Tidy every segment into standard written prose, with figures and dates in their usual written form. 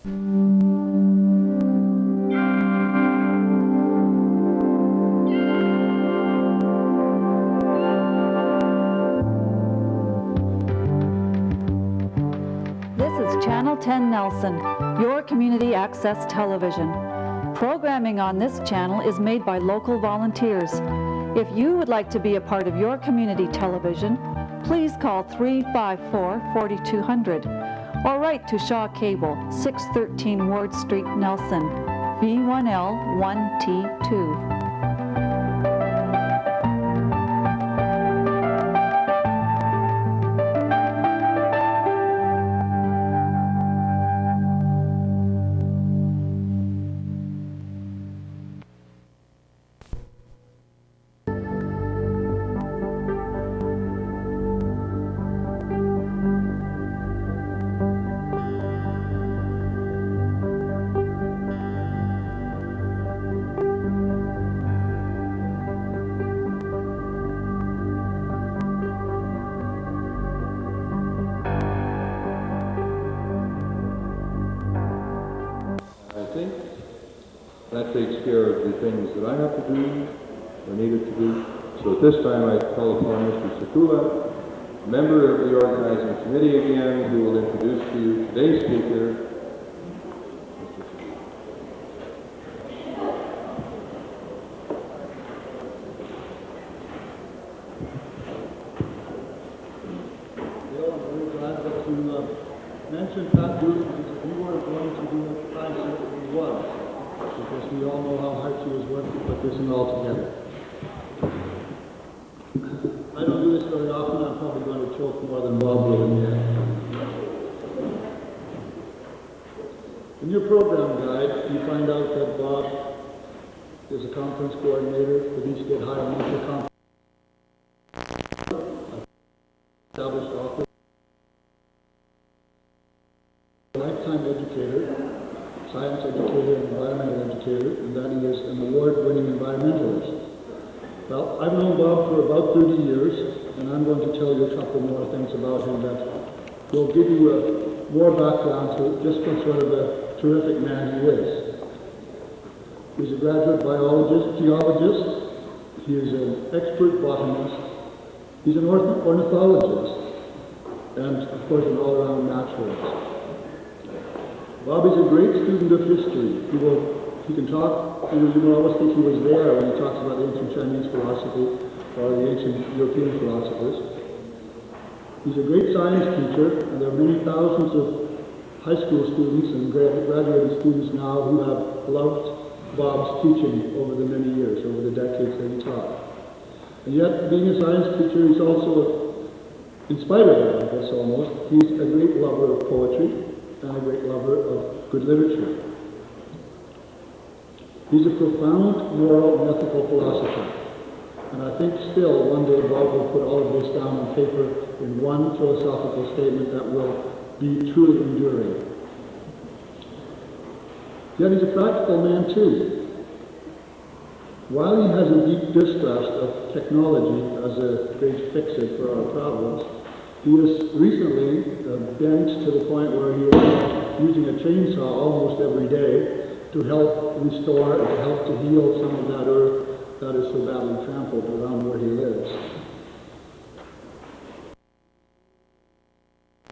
This is Channel 10 Nelson, your community access television. Programming on this channel is made by local volunteers. If you would like to be a part of your community television, please call 354-4200 or write to Shaw Cable, 613 Ward Street, Nelson, B1L1T2. That takes care of the things that I have to do or needed to do. So at this time I call upon Mr. Sikula, member of the Organizing Committee again, who will introduce to you today's speaker. Bill, I'm very glad that you mentioned that group, because if you were going to do it, I certainly was. Because we all know how hard she was working to put this in all together. I don't do this very often. I'm probably going to choke more than Bob will in the end. In your program guide, you find out that Bob is a conference coordinator for the Eastgate High Elementary Conference. Established author, lifetime educator, science educator and environmental educator, and that he is an award-winning environmentalist. Well, I've known Bob for about 30 years, and I'm going to tell you a couple more things about him that will give you more background to just what sort of a terrific man he is. He's a graduate biologist, geologist, he is an expert botanist, he's an ornithologist, and of course an all-around naturalist. Bob is a great student of history. He can talk, you will always think he was there when he talks about ancient Chinese philosophy or the ancient European philosophers. He's a great science teacher, and there are many thousands of high school students and graduating students now who have loved Bob's teaching over the many years, over the decades that he taught. And yet, being a science teacher, he's also, in spite of that, I guess almost, he's a great lover of poetry and a great lover of good literature. He's a profound moral and ethical philosopher, and I think still one day Bob will put all of this down on paper in one philosophical statement that will be truly enduring. Yet he's a practical man too. While he has a deep distrust of technology as a great fix-it for our problems, he has recently bent to the point where he is using a chainsaw almost every day to help restore and to help to heal some of that earth that is so badly trampled around where he lives.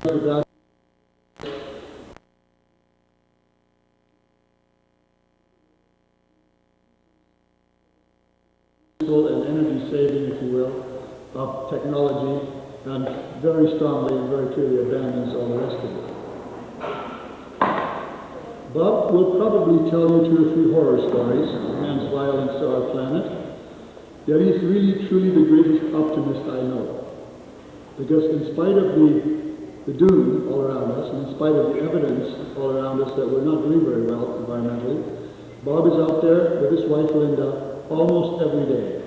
And energy saving, if you will, of technology, and very strongly and very clearly abandons all the rest of it. Bob will probably tell you 2 or 3 horror stories of man's violence to our planet, yet he's really truly the greatest optimist I know. Because in spite of the doom all around us, and in spite of the evidence all around us that we're not doing very well environmentally, Bob is out there with his wife Linda almost every day.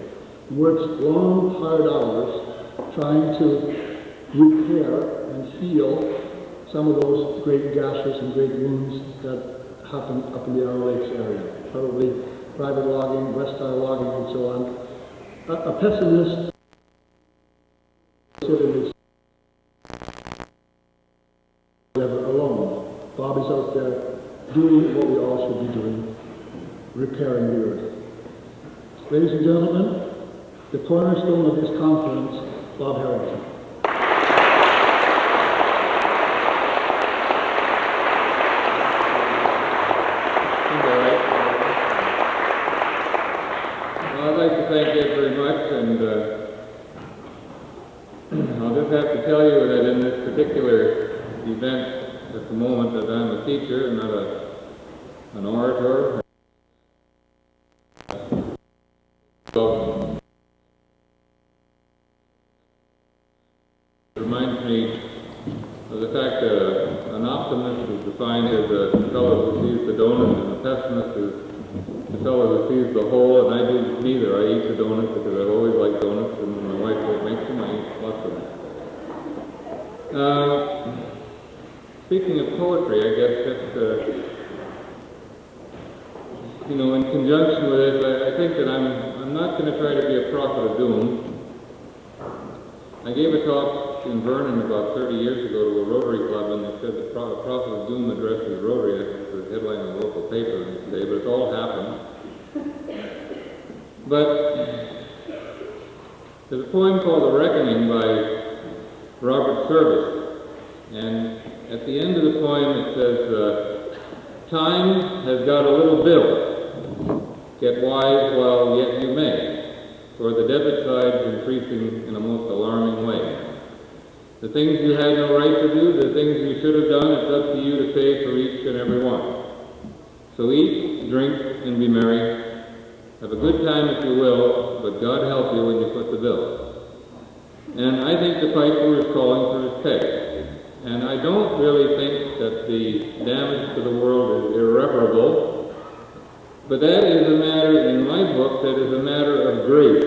He works long, hard hours trying to repair and heal some of those great gashes and great wounds that happen up in the Arrow Lakes area. Probably private logging, West-style logging, and so on. A pessimist never alone. Bob is out there doing what we all should be doing, repairing the earth. Ladies and gentlemen, the cornerstone of this conference, Bob Harrington. Well, I'd like to thank Ed very much, and I'll just have to tell you that in this particular event at the moment that I'm a teacher and not an orator. So, it reminds me of the fact that an optimist is defined as a fellow who sees the donut, and a pessimist is the fellow who sees the whole, and I do neither. I eat the donuts because I've always liked donuts, and my wife makes them, I eat lots of them. Speaking of poetry, I guess that, in conjunction with this, I think that I'm not going to try to be a prophet of doom. I gave a talk in Vernon about 30 years ago to a Rotary Club, and they said the prophet of doom addresses Rotary. That's the headline of the local paper today, but it's all happened. But there's a poem called The Reckoning by Robert Service, and at the end of the poem it says, time has got a little bill. Get wise while yet you may, for the debit side's increasing in a most alarming way. The things you had no right to do, the things you should have done, it's up to you to pay for each and every one. So eat, drink, and be merry. Have a good time if you will, but God help you when you foot the bill. And I think the piper is calling for his pay. And I don't really think that the damage to the world is irreparable. But that is a matter, in my book, that is a matter of grace.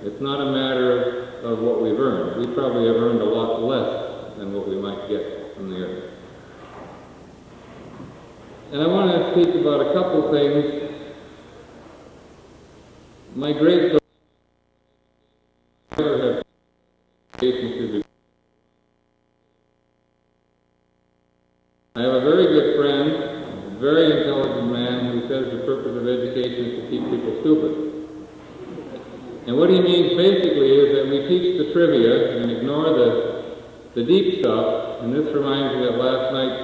It's not a matter of what we've earned. We probably have earned a lot less than what we might get from the earth. And I want to speak about a couple things. My great daughter I have a very good friend, a very intelligent man, who says the purpose of education is to keep people stupid. And what he means basically is that we teach the trivia and ignore the deep stuff. And this reminds me that last night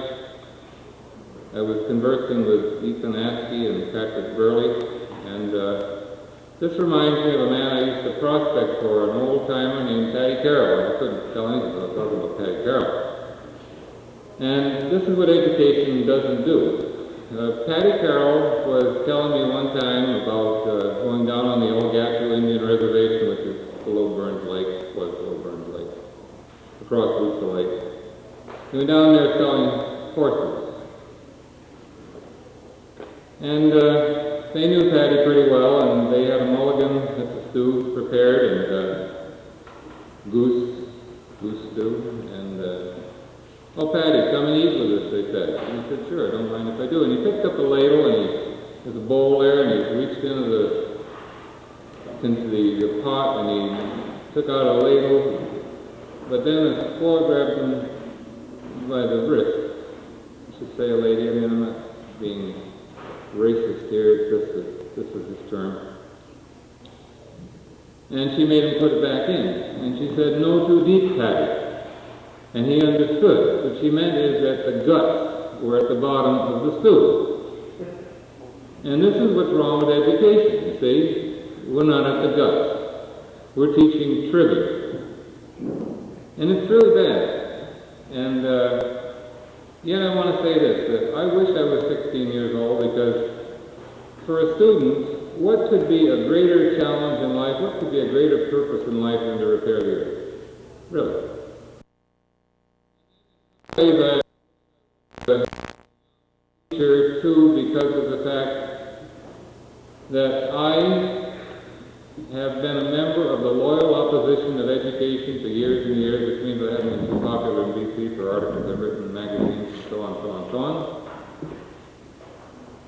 I was conversing with Ethan Askey and Patrick Burley, and this reminds me of a man I used to prospect for, an old-timer named Paddy Carroll. I couldn't tell anything about talking about Paddy Carroll. And this is what education doesn't do. Paddy Carroll was telling me one time about going down on the old Gatineau Indian Reservation, which is below Burns Lake, was below Burns Lake, across Loosa Lake. He went down there selling horses. And they knew Paddy pretty well, and they had a mulligan, that's a stew prepared, and goose stew, and oh, Paddy, come and eat with us, they said. And he said, sure, I don't mind if I do. And he picked up a ladle, and there's a bowl there, and he reached into the pot, and he took out a ladle, but then the squaw grabbed him by the wrist. I should say a lady, I mean, I'm not being racist here, this was his term. And she made him put it back in. And she said, no too deep, Paddy. And he understood. What she meant is that the guts were at the bottom of the stew. And this is what's wrong with education, you see. We're not at the guts. We're teaching trivia. And it's really bad. And yet I want to say this, that I wish I was 16 years old, because for a student, what could be a greater challenge in life, what could be a greater purpose in life than to repair the earth? Really. I say that teacher too, because of the fact that I have been a member of the loyal opposition of education for years and years, which means I haven't been too popular in BC for articles I've written in magazines and so on, so on, so on.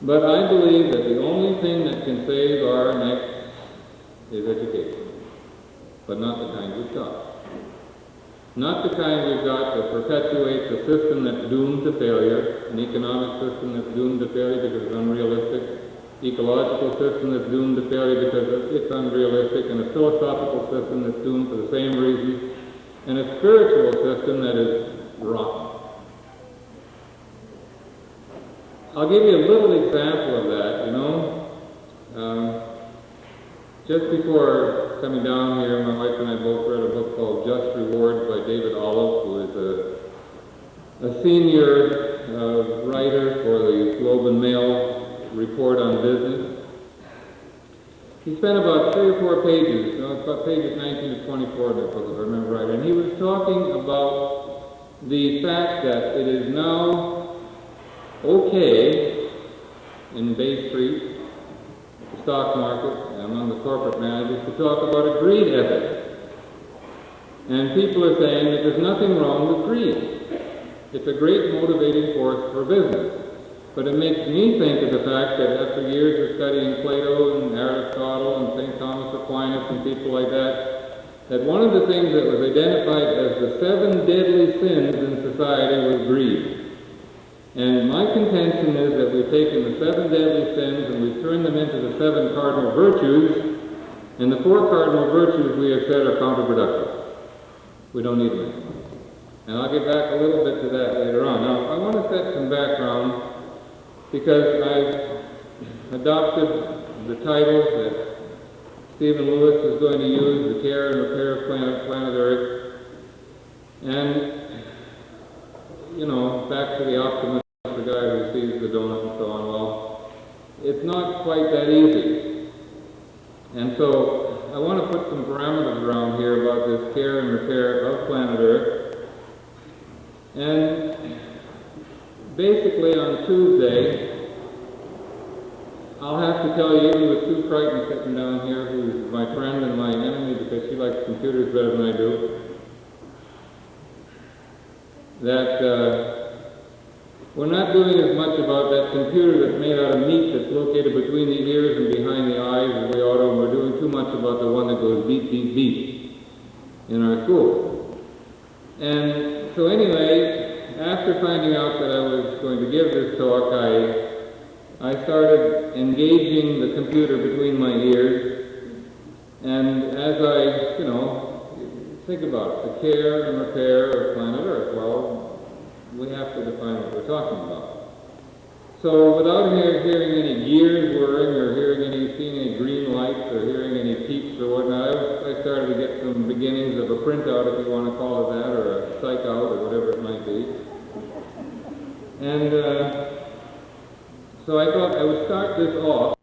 But I believe that the only thing that can save our necks is education, but not the kind we taught. Not the kind we've got that perpetuates a system that's doomed to failure, an economic system that's doomed to failure because it's unrealistic, ecological system that's doomed to failure because it's unrealistic, and a philosophical system that's doomed for the same reason, and a spiritual system that is rotten. I'll give you a little example of that, you know. Just before coming down here, my wife and I both read a book called Just Rewards by David Olive, who is a senior writer for the Globe and Mail report on business. He spent about 3 or 4 pages, about pages 19 to 24 in that book, if I remember right, and he was talking about the fact that it is now okay in Bay Street, the stock market, among the corporate managers, to talk about a greed ethic. And people are saying that there's nothing wrong with greed. It's a great motivating force for business. But it makes me think of the fact that after years of studying Plato and Aristotle and St. Thomas Aquinas and people like that, that one of the things that was identified as the 7 deadly sins in society was greed. And my contention is that we've taken the 7 deadly sins and we've turned them into the 7 cardinal virtues, and the 4 cardinal virtues we have said are counterproductive. We don't need them anymore. And I'll get back a little bit to that later on. Now, I want to set some background because I've adopted the title that Stephen Lewis is going to use, The Care and Repair of Planet Earth. And, you know, back to the optimist, the guy who sees the donut and so on. Well, it's not quite that easy. And so I want to put some parameters around here about this care and repair of planet Earth. And basically on Tuesday, I'll have to tell you, even with Sue Crichton sitting down here, who's my friend and my enemy because she likes computers better than I do, that we're not doing as much about that computer that's made out of meat that's located between the ears and behind the eyes as we ought to, and we're doing too much about the one that goes beep, beep, beep in our school. And so anyway, after finding out that I was going to give this talk, I started engaging the computer between my ears, and as I, you know, think about it, the care and repair of planet Earth. Well, we have to define what we're talking about. So without hearing any gears whirring or seeing any green lights or hearing any peeps or whatnot, I started to get some beginnings of a printout, if you want to call it that, or a psych out or whatever it might be. And so I thought I would start this off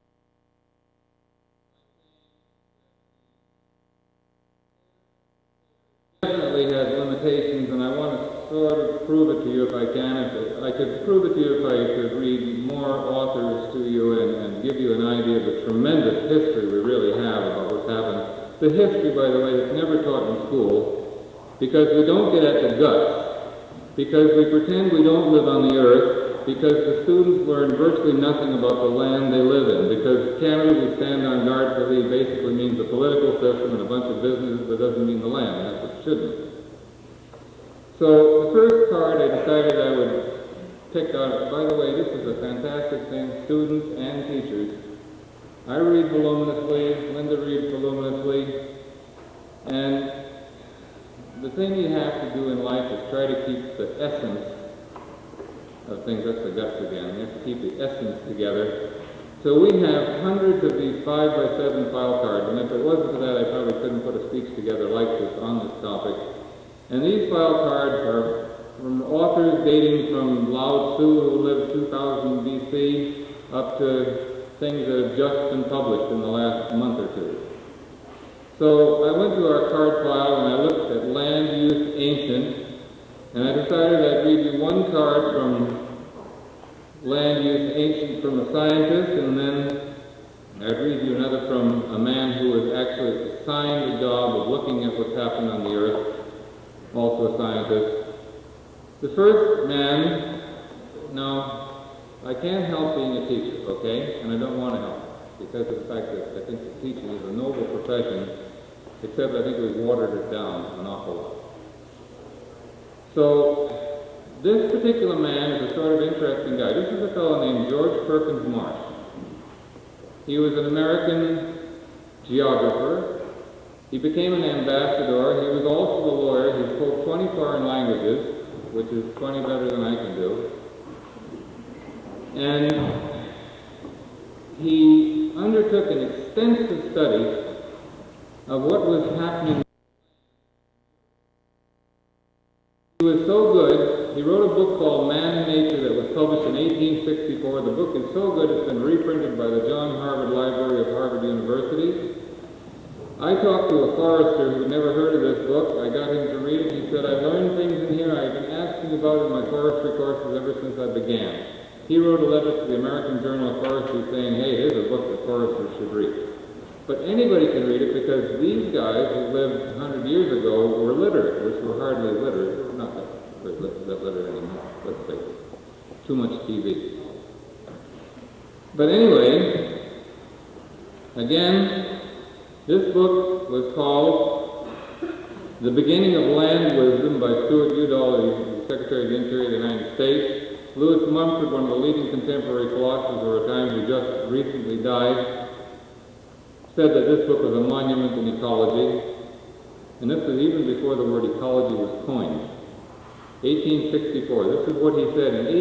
definitely has limitations, and I want to sort of prove it to you if I can. If I could prove it to you if I could read more authors to you and give you an idea of the tremendous history we really have about what's happened. The history, by the way, that's never taught in school, because we don't get at the guts, because we pretend we don't live on the earth, because the students learn virtually nothing about the land they live in, because Canada we stand on guard for thee basically means the political system and a bunch of businesses, but doesn't mean the land. That's what it should mean. So the first card I decided I would pick out, by the way, this is a fantastic thing, students and teachers. I read voluminously, Linda reads voluminously, and the thing you have to do in life is try to keep the essence of things. That's the guts again. You have to keep the essence together. So we have hundreds of these 5x7 file cards, and if it wasn't for that, I probably couldn't put a speech together like this on this topic. And these file cards are from authors dating from Lao Tzu, who lived 2000 BC, up to things that have just been published in the last month or two. So I went to our card file and I looked at land use ancient, and I decided I'd read you one card from land use ancient from a scientist, and then I'd read you another from a man who was actually assigned the job of looking at what's happened on the earth, also a scientist. The first man, now, I can't help being a teacher, okay? And I don't want to help, because of the fact that I think that teaching is a noble profession, except I think we've watered it down an awful lot. So this particular man is a sort of interesting guy. This is a fellow named George Perkins Marsh. He was an American geographer. He became an ambassador. He was also a lawyer. He spoke 20 foreign languages, which is 20 better than I can do. And he undertook an extensive study of what was happening. He was so good, he wrote a book called Man and Nature that was published in 1864. The book is so good it's been reprinted by the John Harvard Library of Harvard University. I talked to a forester who had never heard of this book. I got him to read it. He said, I learned things in here I've been asking about in my forestry courses ever since I began. He wrote a letter to the American Journal of Forestry saying, hey, here's a book that foresters should read. But anybody can read it because these guys who lived 100 years ago were literate, which were hardly literate. Not that literate anymore, let's face it. Too much TV. But anyway, again, this book was called The Beginning of Land Wisdom by Stuart Udall, the Secretary of the Interior of the United States. Lewis Mumford, one of the leading contemporary philosophers of our time who just recently died, said that this book was a monument in ecology. And this was even before the word ecology was coined. 1864. This is what he said in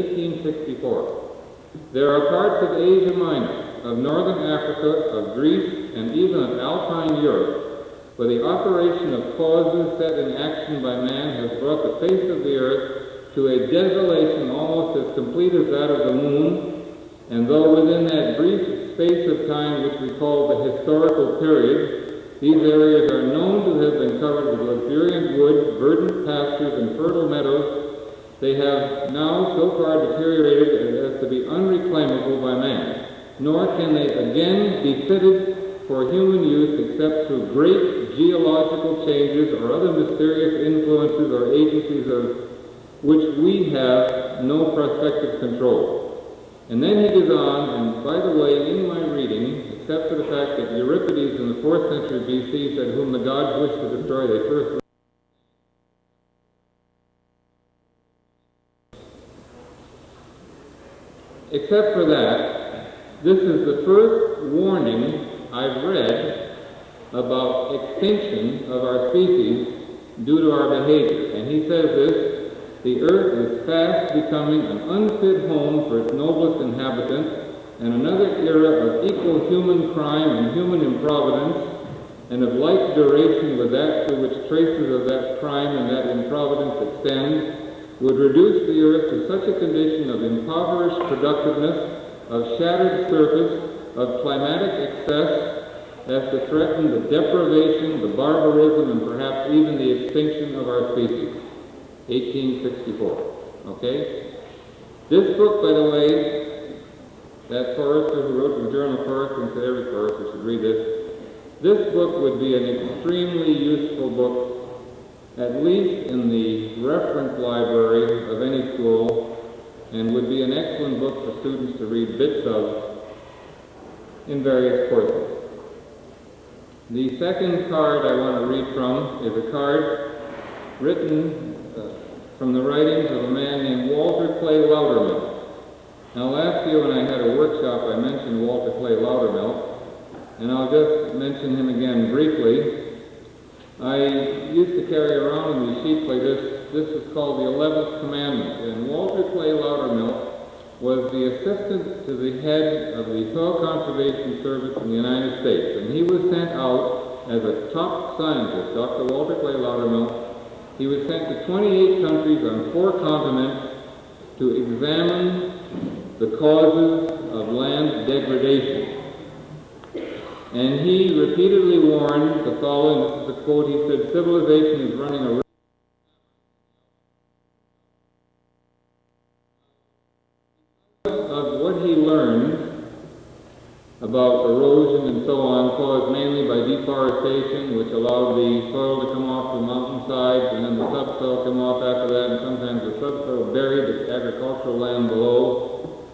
1864. There are parts of Asia Minor, of northern Africa, of Greece, and even of Alpine Europe, where the operation of causes set in action by man has brought the face of the earth to a desolation almost as complete as that of the moon, and though within that brief space of time which we call the historical period, these areas are known to have been covered with luxuriant wood, verdant pastures, and fertile meadows, they have now so far deteriorated as to be unreclaimable by man, nor can they again be fitted for human use except through great geological changes or other mysterious influences or agencies of which we have no prospective control. And then he goes on, and by the way, in my reading, except for the fact that Euripides in the 4th century BC said, whom the gods wish to destroy, they first... Except for that, this is the first warning I've read about extinction of our species due to our behavior. And he says this, the earth is fast becoming an unfit home for its noblest inhabitants, and another era of equal human crime and human improvidence, and of like duration with that to which traces of that crime and that improvidence extend, would reduce the earth to such a condition of impoverished productiveness, of shattered surface, of climatic excess, as to threaten the deprivation, the barbarism, and perhaps even the extinction of our species. 1864. Okay? This book, by the way, that forester who wrote the Journal of Forestry and said every forester should read this, this book would be an extremely useful book, at least in the reference library of any school, and would be an excellent book for students to read bits of in various courses. The second card I want to read from is a card written from the writings of a man named Walter Clay Loudermilk. Now last year when I had a workshop I mentioned Walter Clay Loudermilk, and I'll just mention him again briefly. I used to carry around in these sheets like this. This is called the 11th Commandment, and Walter Clay Loudermilk was the assistant to the head of the Soil Conservation Service in the United States, and he was sent out as a top scientist, Dr. Walter Clay Loudermilk. He was sent to 28 countries on 4 continents to examine the causes of land degradation. And he repeatedly warned the following, this is a quote, he said, civilization is running a of what he learned about erosion and so on, caused mainly by deforestation, which allowed the soil to come off the mountainsides, and then the subsoil come off after that, and sometimes the subsoil buried the agricultural land below.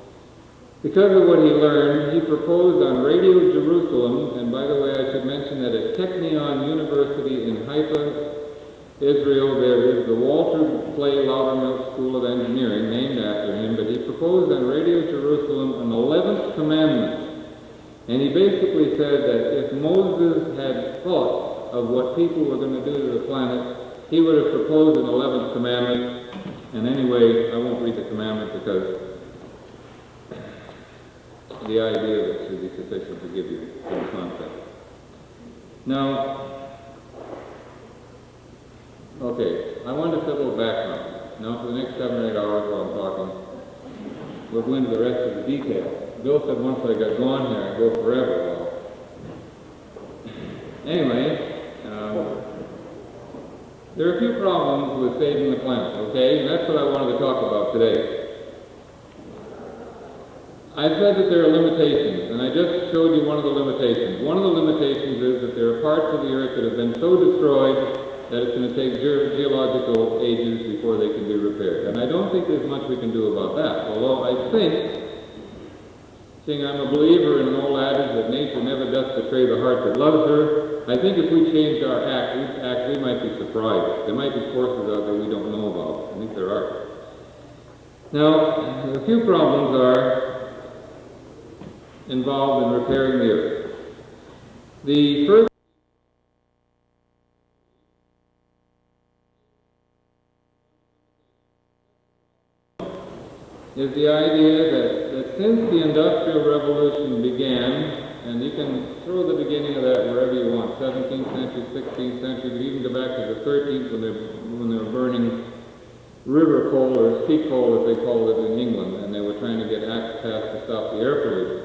Because of what he learned, he proposed on Radio Jerusalem, and by the way, I should mention that at Technion University in Haifa, Israel, there is the Walter Clay Loudermilk School of Engineering, named after him, but he proposed on Radio Jerusalem an 11th commandment. And he basically said that if Moses had thought of what people were going to do to the planet, he would have proposed an 11th commandment. And anyway, I won't read the commandment because the idea of it should be sufficient to give you some context. Now, okay, I want to set a little background. Now, for the next 7 or 8 hours while I'm talking, we'll go into the rest of the details. Bill said once I got going here, I'd go forever. Well, anyway, there are a few problems with saving the planet, okay? And that's what I wanted to talk about today. I said that there are limitations, and I just showed you one of the limitations. One of the limitations is that there are parts of the Earth that have been so destroyed that it's going to take geological ages before they can be repaired. And I don't think there's much we can do about that, although I think, seeing I'm a believer in an old adage that nature never does betray the heart that loves her, I think if we changed our act, we might be surprised. There might be forces out there we don't know about. I think there are. Now, a few problems are involved in repairing the Earth. The first is the idea that since the Industrial Revolution began, and you can throw the beginning of that wherever you want, 17th century, 16th century, but even go back to the 13th when they were burning river coal, or sea coal as they called it in England, and they were trying to get access to stop the air pollution.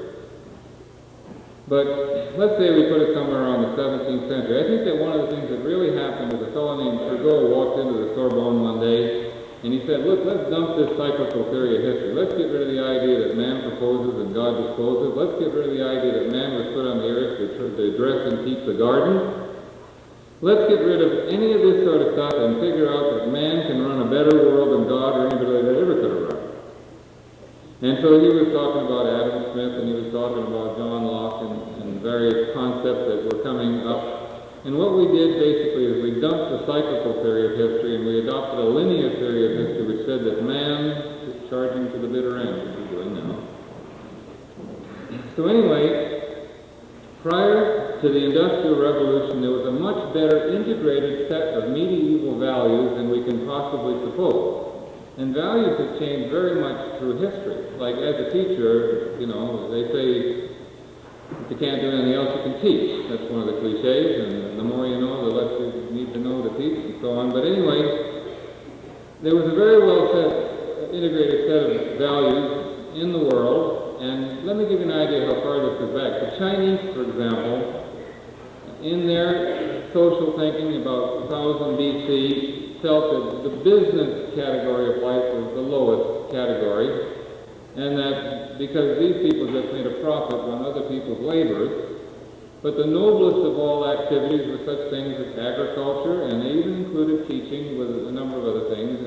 But let's say we put it somewhere around the 17th century. I think that one of the things that really happened was a fellow named Turgot walked into the Sorbonne one day, and he said, look, let's dump this cyclical theory of history. Let's get rid of the idea that man proposes and God disposes. Let's get rid of the idea that man was put on the earth to dress and keep the garden. Let's get rid of any of this sort of stuff and figure out that man can run a better world than God or anybody that ever could have run. And so he was talking about Adam Smith, and he was talking about John Locke and various concepts that were coming up. And what we did basically is we dumped the cyclical theory of history and we adopted a linear theory of history which said that man is charging to the bitter end, which we're doing now. So anyway, prior to the Industrial Revolution, there was a much better integrated set of medieval values than we can possibly suppose. And values have changed very much through history. Like as a teacher, you know, they say, if you can't do anything else, you can teach. That's one of the cliches, and the more you know, the less you need to know to teach, and so on. But anyway, there was a very well integrated set of values in the world, and let me give you an idea how far this goes back. The Chinese, for example, in their social thinking about 1000 BC, felt that the business category of life was the lowest category, and that because these people just made a profit on other people's labors, but the noblest of all activities were such things as agriculture, and they even included teaching with a number of other things,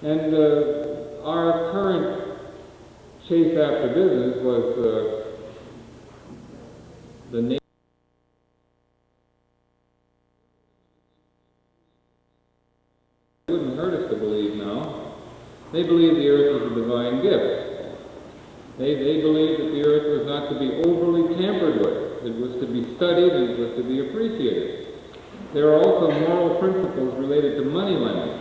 and our current chase after business was the nation. It wouldn't hurt us to believe now. They believed the earth was a divine gift. They believed that the earth was not to be overly tampered with. It was to be studied and it was to be appreciated. There are also moral principles related to money lending.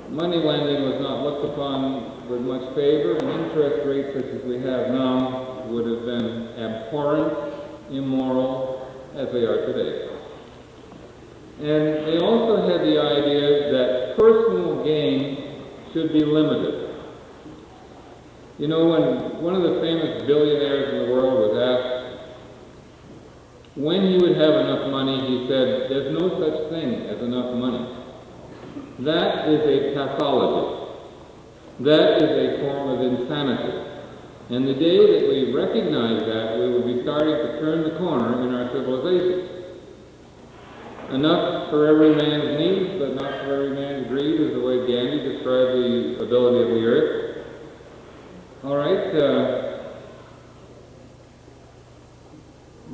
Money lending was not looked upon with much favor, and interest rates such as we have now would have been abhorrent, immoral, as they are today. And they also had the idea that personal gain should be limited. You know, when one of the famous billionaires in the world was asked when he would have enough money, he said, there's no such thing as enough money. That is a pathology. That is a form of insanity. And the day that we recognize that, we will be starting to turn the corner in our civilization. Enough for every man's needs, but not for every man's greed, is the way Gandhi described the ability of the earth. All right.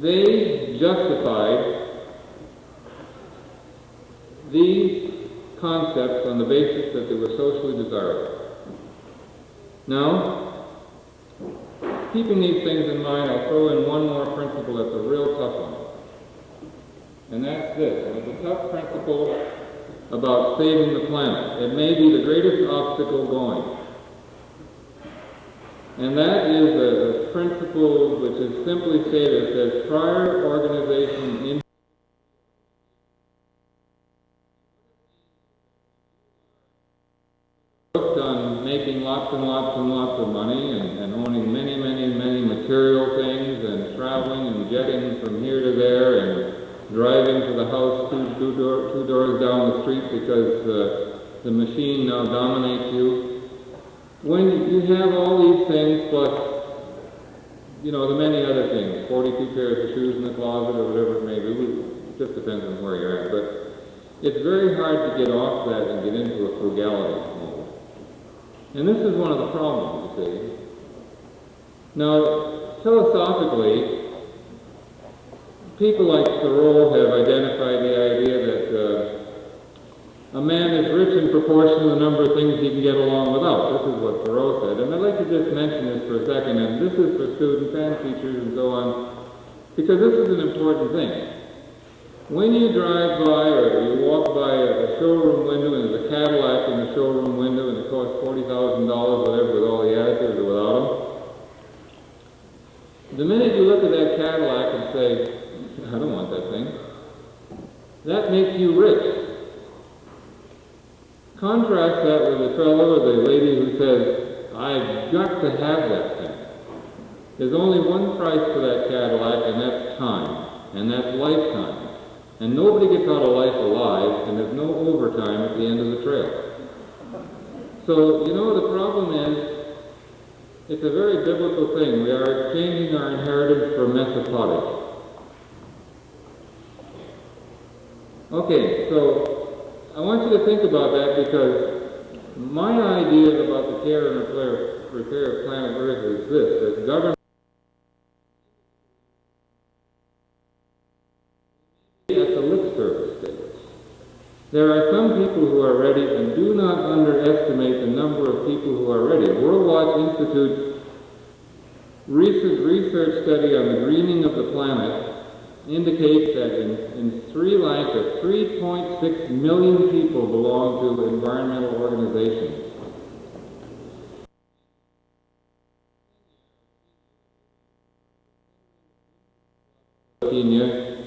They justified concepts on the basis that they were socially desirable. Now, keeping these things in mind, I'll throw in one more principle that's a real tough one. And that's this, and it's a tough principle about saving the planet. It may be the greatest obstacle going. And that is a principle which is simply stated, it says prior organization in hooked on making lots and lots and lots of money and owning many, many, many material things and traveling and jetting from here to there and driving to the house two doors down the street because the machine now dominates you. When you have all these things plus, you know, the many other things, 42 pairs of shoes in the closet or whatever it may be, it just depends on where you're at, but it's very hard to get off that and get into a frugality mode. And this is one of the problems, you see. Now, philosophically, people like Thoreau have identified the idea that a man is rich in proportion to the number of things he can get along without. This is what Thoreau said. And I'd like to just mention this for a second, and this is for students and teachers and so on, because this is an important thing. When you drive by or you walk by a showroom window and there's a Cadillac in the showroom window and it costs $40,000, whatever, with all the additives or without them, the minute you look at that Cadillac and say, I don't want that thing, that makes you rich. Contrast that with the fellow or the lady who says, I've got to have that thing. There's only one price for that Cadillac, and that's time, and that's lifetime. And nobody gets out of life alive, and there's no overtime at the end of the trail. So, you know, the problem is, it's a very biblical thing. We are exchanging our inheritance for Mesopotamia. Okay, so I want you to think about that because my idea about the care and repair of planet Earth is this, that government at the lip service stage. There are some people who are ready, and do not underestimate the number of people who are ready. World Watch Institute's recent research study on the greening of the planet indicates that in Sri Lanka, 3.6 million people belong to environmental organizations. Kenya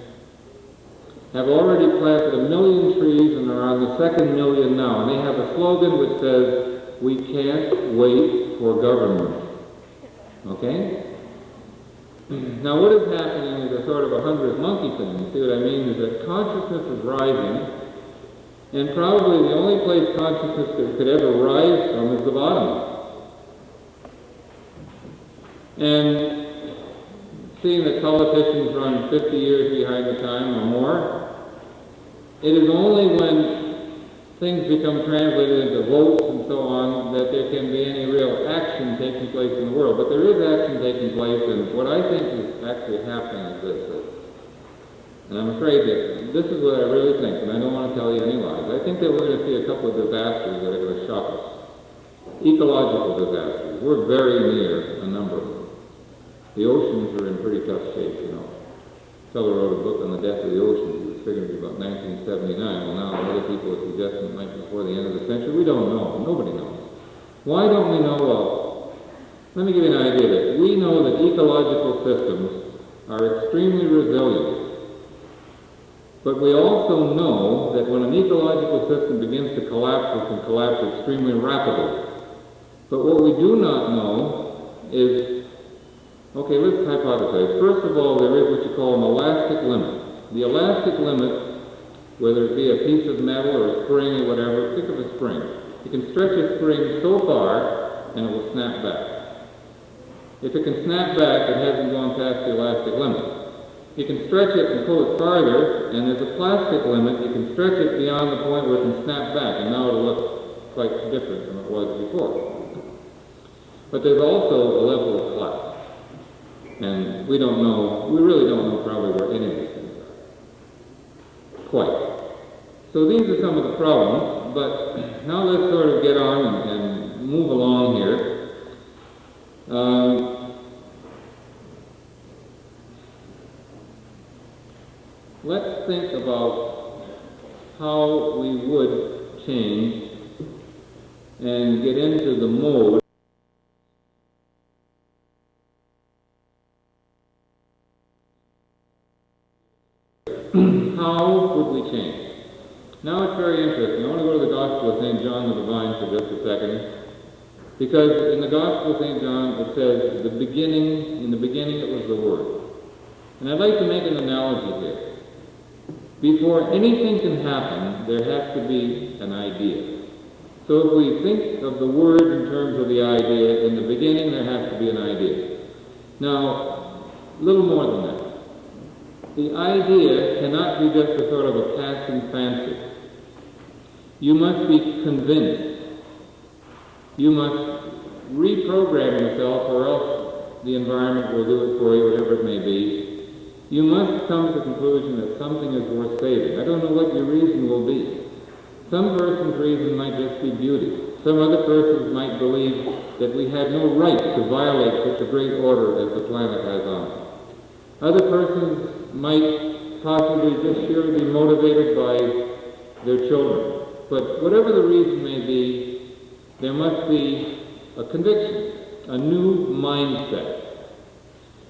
have already planted 1 million trees and are on the 2nd million now. And they have a slogan which says, we can't wait for government. Okay? Now what is happening is a sort of a 100th monkey thing. You see what I mean? Is that consciousness is rising, and probably the only place consciousness could ever rise from is the bottom. And seeing that politicians run 50 years behind the time or more, it is only when things become translated into votes and so on that there can be any real action taking place in the world. But there is action taking place, and what I think is actually happening is this. And I'm afraid that this is what I really think, and I don't want to tell you any lies. I think that we're going to see a couple of disasters that are going to shock us. Ecological disasters. We're very near a number of them. The oceans are in pretty tough shape, you know. A fellow wrote a book on the death of the oceans. It was figured to be about 1979. Well, now other people are suggesting it might be before the end of the century. We don't know. Nobody knows. Why don't we know? Well, let me give you an idea of this. We know that ecological systems are extremely resilient. But we also know that when an ecological system begins to collapse, it can collapse extremely rapidly. But what we do not know is, okay, let's hypothesize. First of all, there is what you call an elastic limit. The elastic limit, whether it be a piece of metal or a spring or whatever, think of a spring. You can stretch a spring so far and it will snap back. If it can snap back, it hasn't gone past the elastic limit. You can stretch it and pull it farther, and there's a plastic limit. You can stretch it beyond the point where it can snap back, and now it'll look quite different from it was before. But there's also a level of collapse. And we don't know, we really don't know probably where any of these things are. Quite. So these are some of the problems, but now let's sort of get on and move along here. Let's think about how we would change and get into the mode how would we change? Now it's very interesting. I want to go to the Gospel of St. John the Divine for just a second, because in the Gospel of St. John it says, in the beginning it was the Word. And I'd like to make an analogy here. Before anything can happen, there has to be an idea. So if we think of the Word in terms of the idea, in the beginning there has to be an idea. Now, a little more than that. The idea cannot be just a sort of a passing fancy. You must be convinced. You must reprogram yourself, or else the environment will do it for you, whatever it may be. You must come to the conclusion that something is worth saving. I don't know what your reason will be. Some person's reason might just be beauty. Some other persons might believe that we had no right to violate such a great order as the planet has on it. Other persons might possibly just sheerly be motivated by their children. But whatever the reason may be, there must be a conviction, a new mindset.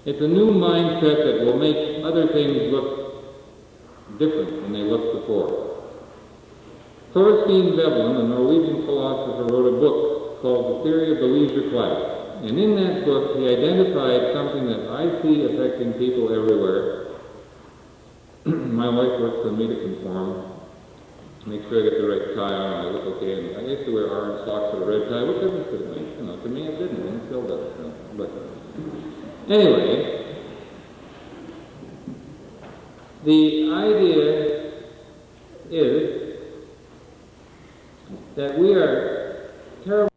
It's a new mindset that will make other things look different than they looked before. Thorstein Veblen, a Norwegian philosopher, wrote a book called The Theory of the Leisure Class. And in that book, he identified something that I see affecting people everywhere. My wife works for me to conform, make sure I get the right tie on, and I look okay. And I used to wear orange socks with a red tie. What difference did it make? You know, to me it didn't, and it still does. But anyway, the idea is that we are terrible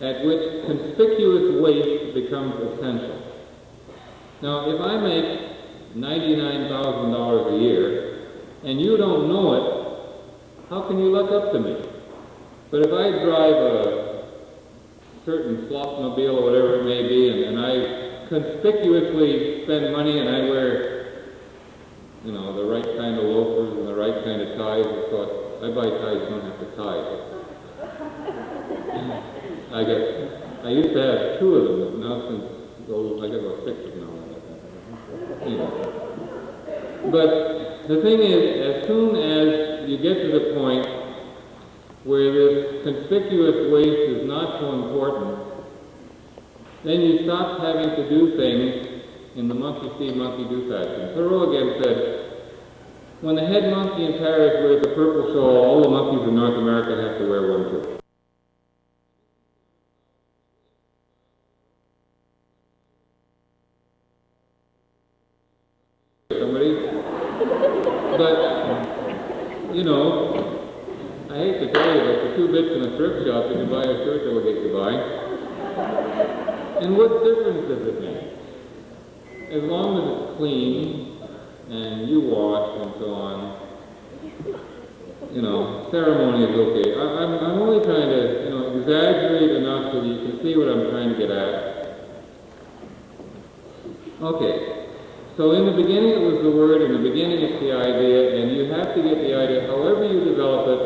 at which conspicuous waste becomes essential. Now, if I make $99,000 a year and you don't know it, how can you look up to me? But if I drive a certain flopmobile or whatever it may be, and I conspicuously spend money and I wear, you know, the right kind of loafers and the right kind of ties, of course, I buy ties, you don't have to tie. I used to have 2 of them, but now since I got about 6 of them now. Anyway. But the thing is, as soon as you get to the point where this conspicuous waste is not so important, then you stop having to do things in the monkey see, monkey do fashion. Thoreau again said, when the head monkey in Paris wears the purple shawl, all the monkeys in North America have to wear one too. But, you know, I hate to tell you, but for 2 bits in a thrift shop, you can buy a shirt that will get you by. And what difference does it make? As long as it's clean, and you wash, and so on, you know, ceremony is okay. I'm only trying to, you know, exaggerate enough so that you can see what I'm trying to get at. Okay. So in the beginning it was the Word, in the beginning it's the idea, and you have to get the idea however you develop it.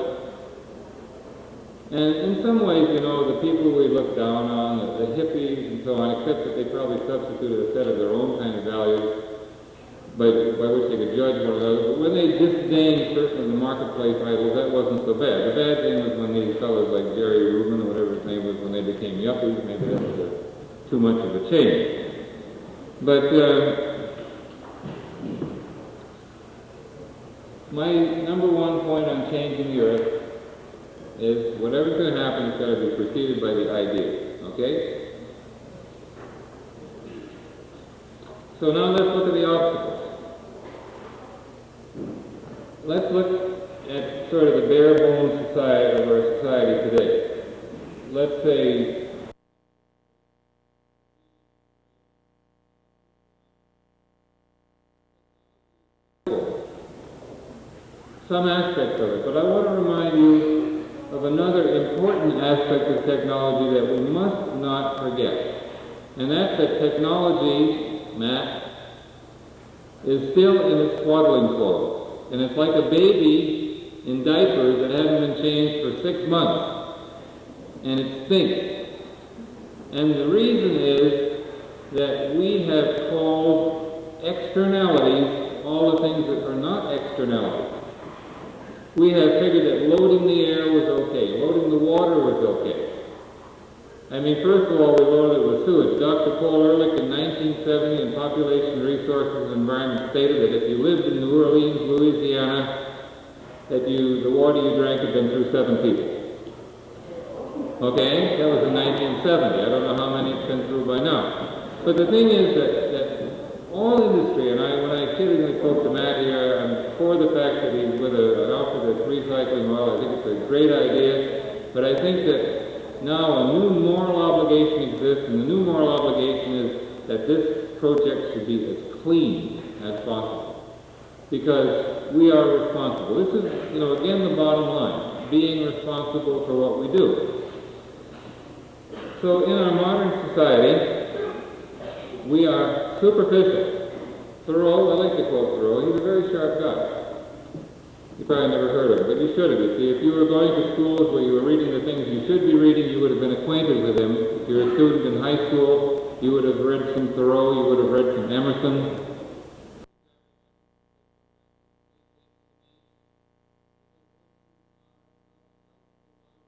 And in some ways, you know, the people we look down on, the hippies and so on, except that they probably substituted a set of their own kind of values by which they could judge one another. But when they disdained certain of the marketplace idols, that wasn't so bad. The bad thing was when these fellows like Jerry Rubin or whatever his name was, when they became yuppies, maybe that was too much of a change. But my number 1 point on changing the earth is whatever's going to happen, it's got to be preceded by the idea, okay? So now let's look at the obstacles. Let's look at sort of the bare bones society of our society today. Let's say some aspects of it. But I want to remind you of another important aspect of technology that we must not forget. And that's that technology, Matt, is still in its swaddling clothes. And it's like a baby in diapers that haven't been changed for 6 months. And it stinks. And the reason is that we have called externalities all the things that are not externalities. We have figured that loading the air was okay, loading the water was okay. I mean, first of all, we loaded it with sewage. Dr. Paul Ehrlich in 1970 in Population, Resources, and Environment stated that if you lived in New Orleans, Louisiana, that the water you drank had been through 7 people. Okay? That was in 1970. I don't know how many it's been through by now. But the thing is that all industry, and when I kiddingly spoke to Matt here, I'm for the fact that he's with an outfit that's recycling oil. I think it's a great idea. But I think that now a new moral obligation exists, and the new moral obligation is that this project should be as clean as possible. Because we are responsible. This is, again, the bottom line, being responsible for what we do. So in our modern society, we are superficial. Thoreau, I like to quote Thoreau, he's a very sharp guy. You probably never heard of him, but you should have. You see, if you were going to schools where you were reading the things you should be reading, you would have been acquainted with him. If you're a student in high school, you would have read some Thoreau, you would have read some Emerson.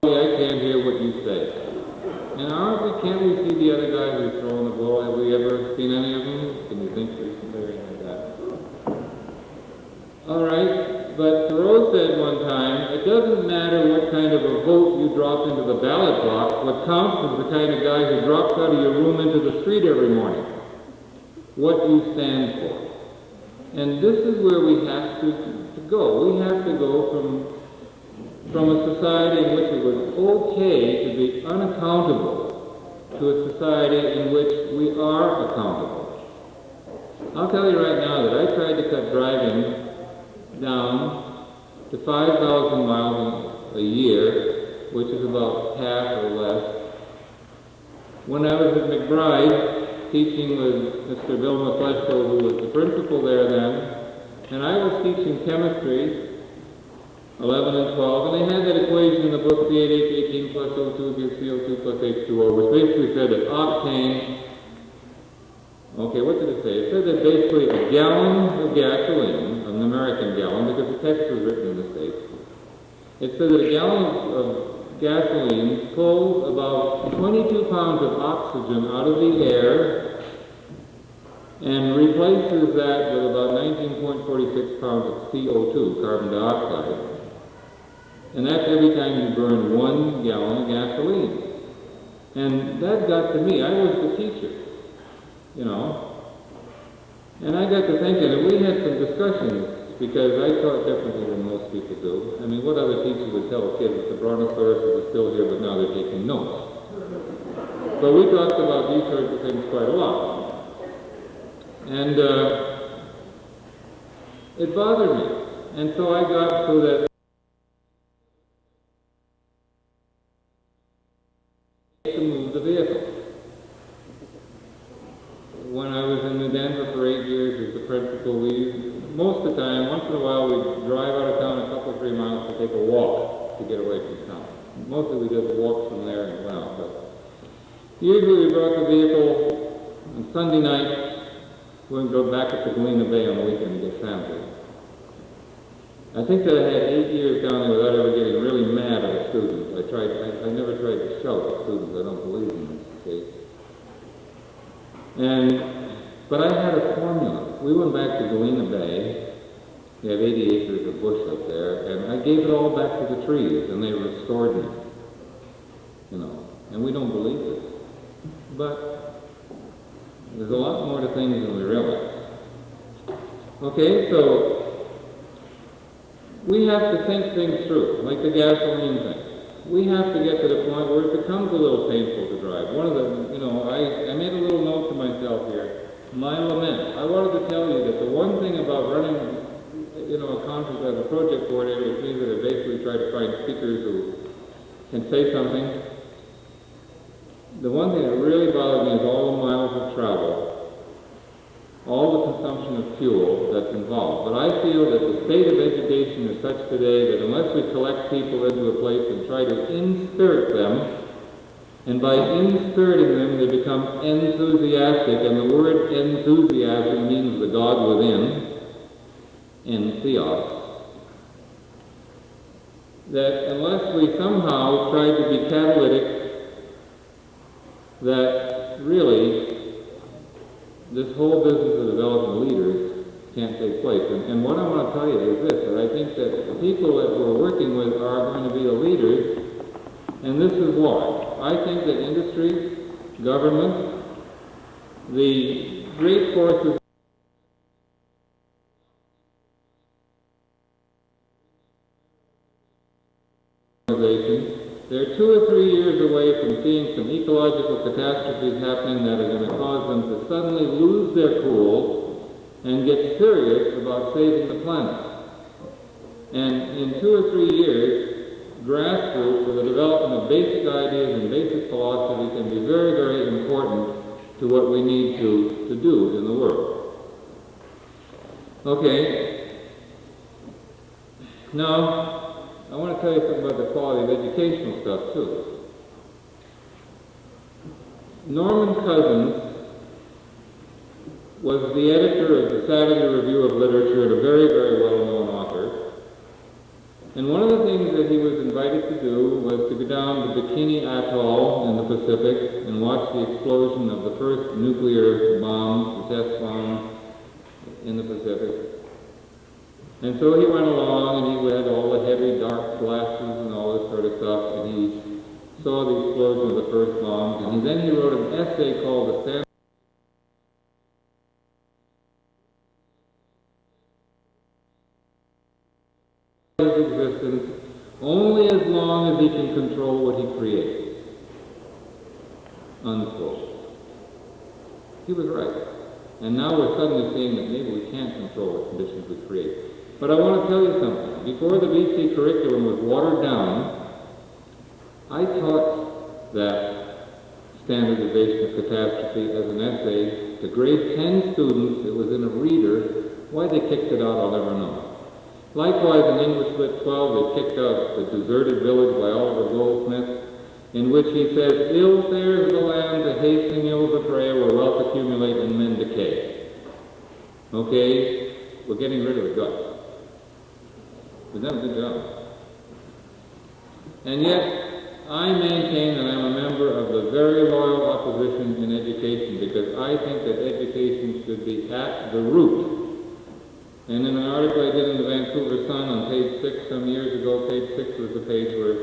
I can't hear what you say. And can't we see the other guy who's throwing the ball? Have we ever seen any of them? Can you think of something like that? All right, but Thoreau said one time, it doesn't matter what kind of a vote you drop into the ballot box. What counts is the kind of guy who drops out of your room into the street every morning. What you stand for. And this is where we have to go. We have to go from a society in which it was okay to be unaccountable to a society in which we are accountable. I'll tell you right now that I tried to cut driving down to 5,000 miles a year, which is about half or less. When I was at McBride teaching with Mr. Bill Maslechko, who was the principal there then, and I was teaching chemistry, 11 and 12, and they had that equation in the book, C8H18 plus O2 gives CO2 plus H2O, which basically said that octane, okay, what did it say? It said that basically a gallon of gasoline, an American gallon, because the text was written in the States, it said that a gallon of gasoline pulls about 22 pounds of oxygen out of the air and replaces that with about 19.46 pounds of CO2, carbon dioxide. And that's every time you burn 1 gallon of gasoline. And that got to me. I was the teacher, And I got to thinking, and we had some discussions, because I taught differently than most people do. I mean, what other teacher would tell a kid that the brontosaurus was still here, but now they're taking notes? But we talked about these sorts of things quite a lot. And it bothered me. And so I got so that to move the vehicle. When I was in Denver for 8 years as the principal, most of the time, once in a while, we'd drive out of town a couple, 3 miles to take a walk to get away from town. Mostly we did walks from there and around, but usually we brought the vehicle on Sunday night. We'd go back up to Galena Bay on the weekend to get samples. I think that I had 8 years down there without ever getting really mad at a student. I never tried to shout at students. I don't believe in this case. But I had a formula. We went back to Galena Bay. We have 80 acres of bush up there, and I gave it all back to the trees, and they restored me. And we don't believe this. But there's a lot more to things than we realize. Okay, so we have to think things through, like the gasoline thing. We have to get to the point where it becomes a little painful to drive. One of the, I made a little note to myself here. My lament. I wanted to tell you that the one thing about running, a conference as a project coordinator, which means that I basically try to find speakers who can say something. The one thing that really bothered me is all the miles of travel, all the consumption of fuel that's involved. But I feel that the state of education is such today that unless we collect people into a place and try to insert them, and by inserting them they become enthusiastic, and the word enthusiasm means the God within, entheos, that unless we somehow try to be catalytic, that really this whole business of developing leaders can't take place. And what I want to tell you is this, that I think that the people that we're working with are going to be the leaders, and this is why. I think that industry, government, the great forces organizations, they're 2 or 3 years away from seeing some ecological catastrophes happening that are going to cause them to suddenly lose their cool and get serious about saving the planet. And in 2 or 3 years, grassroots for the development of basic ideas and basic philosophy can be very, very important to what we need to do in the world. Okay. Now, I want to tell you something about the quality of educational stuff, too. Norman Cousins was the editor of the Saturday Review of Literature and a very, very well-known author. And one of the things that he was invited to do was to go down to Bikini Atoll in the Pacific and watch the explosion of the first nuclear bomb, the test bomb in the Pacific. And so he went along and he had all the heavy dark glasses and all this sort of stuff, and he saw the explosion of the first bombs, and then he wrote an essay called The Stand his existence only as long as he can control what he creates. Unquote. He was right. And now we're suddenly seeing that maybe we can't control the conditions we create. But I want to tell you something. Before the BC curriculum was watered down, I taught that standardization of catastrophe as an essay to grade 10 students. It was in a reader. Why they kicked it out, I'll never know. Likewise, in English Lit 12, they kicked out The Deserted Village by Oliver Goldsmith, in which he says, "Ill fares the land to hastening ills affray, where wealth accumulate and men decay." Okay, we're getting rid of the guts. We've done a good job. And yet, I maintain that I'm a member of the very loyal opposition in education, because I think that education should be at the root. And in an article I did in the Vancouver Sun on page 6 some years ago, page 6 was the page where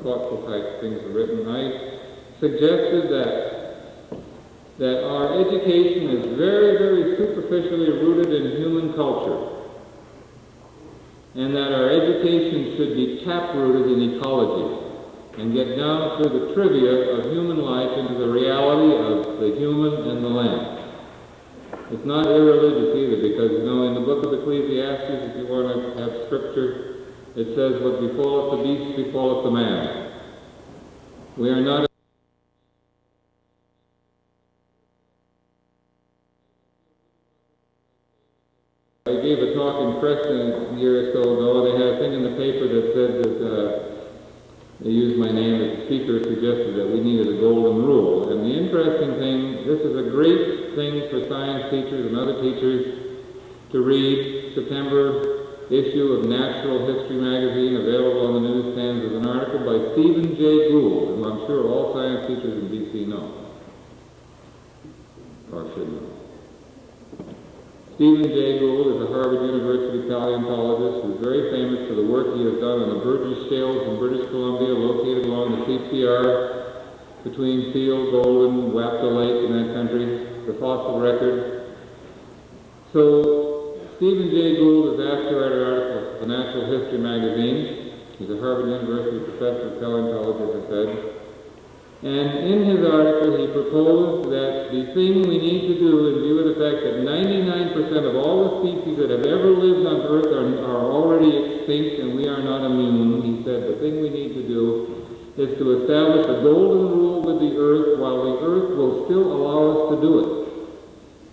thoughtful type things were written, I suggested that our education is very, very superficially rooted in human culture, and that our education should be tap-rooted in ecology, and get down through the trivia of human life into the reality of the human and the land. It's not irreligious either, because, in the book of Ecclesiastes, if you want to have scripture, it says, "What befalleth the beast befalleth the man." We are not... I gave a talk in Preston a year or so ago. They had a thing in the paper that said that they used my name as the speaker, suggested that we needed a golden rule. And the interesting thing, this is a great thing for science teachers and other teachers to read. September issue of Natural History magazine, available on the newsstands, is an article by Stephen J. Gould, who I'm sure all science teachers in BC know, or should know. Stephen J. Gould is a Harvard University paleontologist who's very famous for the work he has done on the Burgess Shales in British Columbia, located along the CCR between Seal, Golden, Wapta Lake in that country, the fossil record. So Stephen J. Gould is asked to write an article for the Natural History magazine. He's a Harvard University professor of paleontology, as I said. And in his article, he proposed that the thing we need to do, in view of the fact that 99% of all the species that have ever lived on Earth are already extinct, and we are not immune. He said the thing we need to do is to establish a golden rule with the Earth while the Earth will still allow us to do it.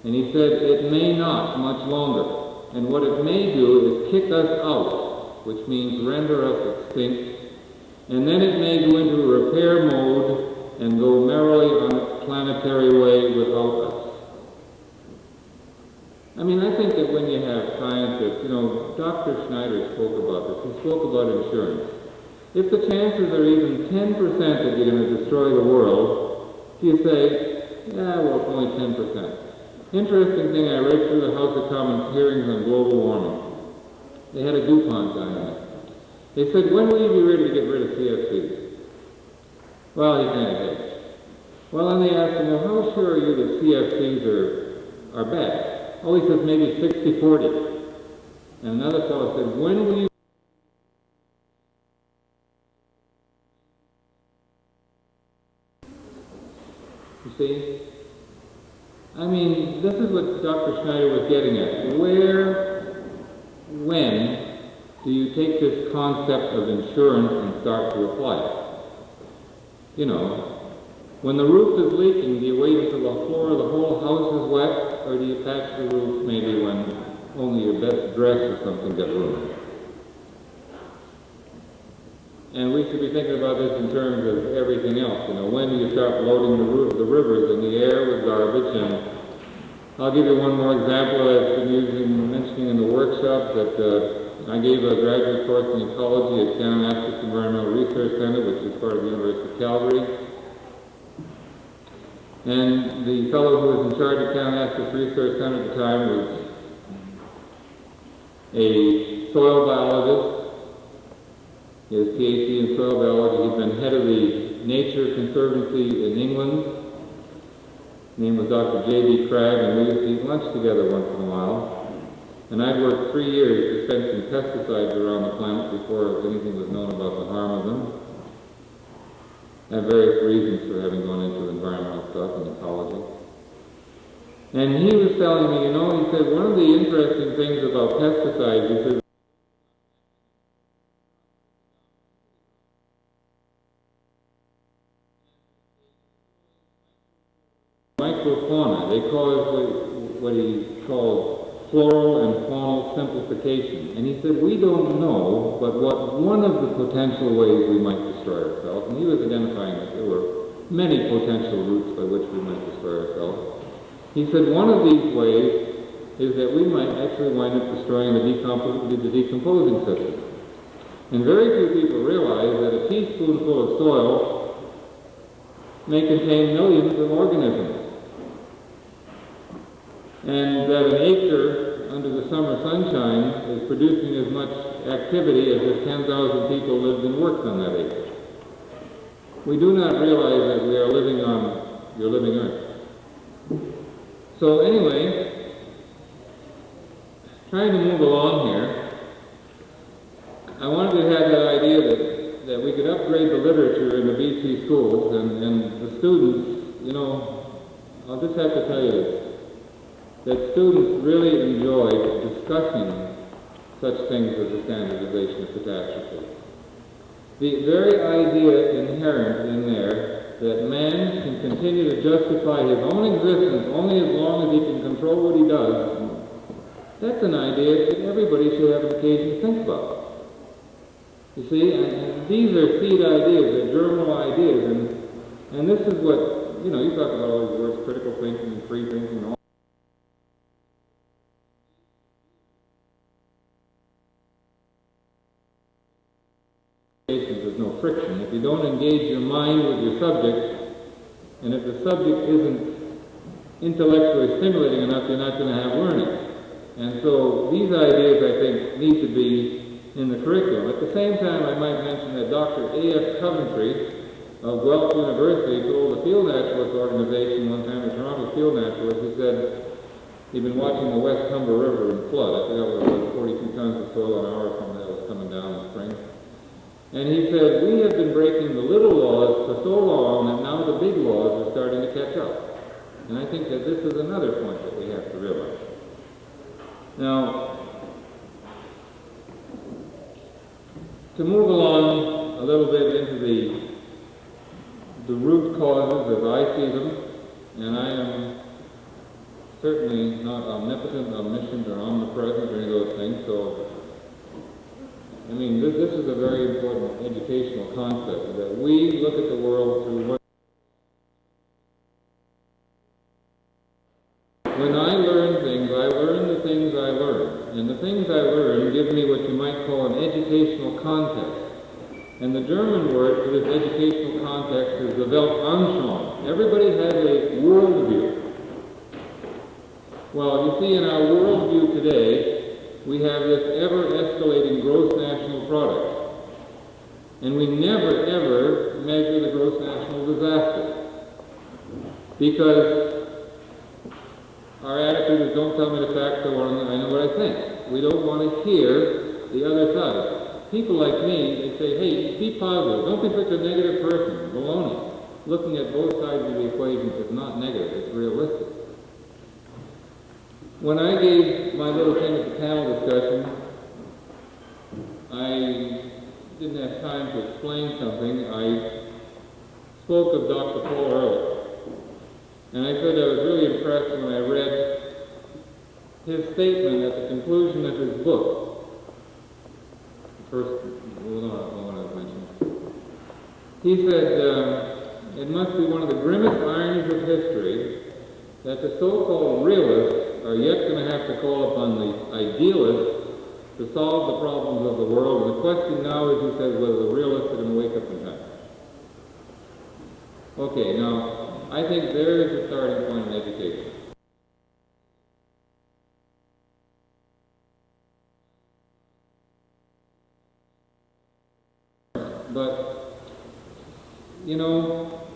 And he said it may not much longer. And what it may do is kick us out, which means render us extinct. And then it may go into a repair mode and go merrily on its planetary way without us. I mean, I think that when you have scientists, Dr. Schneider spoke about this. He spoke about insurance. If the chances are even 10% that you're going to destroy the world, you say, yeah, well, it's only 10%. Interesting thing, I read through the House of Commons hearings on global warming. They had a DuPont guy on it. They said, when will you be ready to get rid of CFCs? Well, he kind of hedged. Well, then they asked him, well, how sure are you that CFCs are bad? Oh, he says maybe 60-40. And another fellow said, when will you... You see? I mean, this is what Dr. Schneider was getting at. When do you take this concept of insurance and start to apply it? When the roof is leaking, do you wait until the floor of the whole house is wet, or do you patch the roof maybe when only your best dress or something got ruined? And we should be thinking about this in terms of everything else. When do you start loading the rivers and the air with garbage? And I'll give you one more example I've been mentioning in the workshop that I gave a graduate course in ecology at Kananaskis Environmental Research Center, which is part of the University of Calgary. And the fellow who was in charge of Kananaskis Research Center at the time was a soil biologist. He has a PhD in soil biology. He'd been head of the Nature Conservancy in England. His name was Dr. J.B. Cragg, and we used to eat lunch together once in a while. And I'd worked 3 years dispensing pesticides around the planet before anything was known about the harm of them. I have various reasons for having gone into environmental stuff and ecology. And he was telling me, he said, one of the interesting things about pesticides, he says, microfauna. They call it what he called floral and faunal simplification. And he said, we don't know, but what one of the potential ways we might destroy ourselves, and he was identifying that there were many potential routes by which we might destroy ourselves. He said one of these ways is that we might actually wind up destroying the decomposing system. And very few people realize that a teaspoonful of soil may contain millions of organisms. And that an acre under the summer sunshine is producing as much activity as if 10,000 people lived and worked on that acre. We do not realize that we are living on your living earth. So anyway, trying to move along here, I wanted to have that idea that we could upgrade the literature in the BC schools, and the students, I'll just have to tell you this, that students really enjoyed discussing such things as the standardization of catastrophe. The very idea inherent in there that man can continue to justify his own existence only as long as he can control what he does, that's an idea that everybody should have an occasion to think about. You see, and these are seed ideas, they're germinal ideas, and this is what, you talk about all these words, critical thinking and free thinking and all. There's no friction. If you don't engage your mind with your subject, and if the subject isn't intellectually stimulating enough, you're not going to have learning. And so these ideas, I think, need to be in the curriculum. At the same time, I might mention that Dr. A.F. Coventry of Guelph University told the Field Naturalist Organization one time, the Toronto Field Naturalist, he said he'd been watching the West Humber River in flood. I forgot what it was, 42 tons of soil an hour or something that was coming down in the spring. And he said, we have been breaking the little laws for so long that now the big laws are starting to catch up. And I think that this is another point that we have to realize. Now, to move along a little bit into the root causes as I see them, and I am certainly not omnipotent, omniscient, or omnipresent, or any of those things, so, I mean, this is a very important educational concept, that we look at the world through what. When I learn things, I learn the things I learn, and the things I learn give me what you might call an educational context. And the German word for this educational context is the Weltanschauung. Everybody has a worldview. Well, you see, in our worldview today, we have this ever-escalating gross national product. And we never, ever measure the gross national disaster. Because our attitude is, don't tell me the facts, I know what I think. We don't want to hear the other side. People like me, they say, hey, be positive. Don't be such a negative person. Baloney. Looking at both sides of the equation is not negative. It's realistic. When I gave my little thing at the panel discussion, I didn't have time to explain something. I spoke of Dr. Paul Ehrlich. And I said I was really impressed when I read his statement at the conclusion of his book. First, one I mentioned. He said, it must be one of the grimmest ironies of history that the so-called realists are yet going to have to call upon the idealists to solve the problems of the world. And the question now is, he says, whether the realists are going to wake up in time. Okay, now, I think there is a starting point in education. But, you know,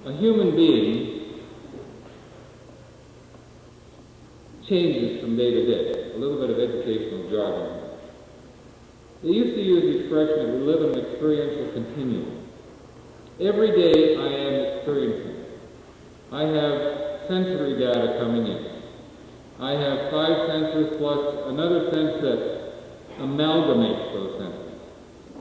a human being changes from day to day. A little bit of educational jargon. They used to use the expression that we live in an experiential continuum. Every day I am experiencing. I have sensory data coming in. I have 5 senses plus another sense that amalgamates those senses.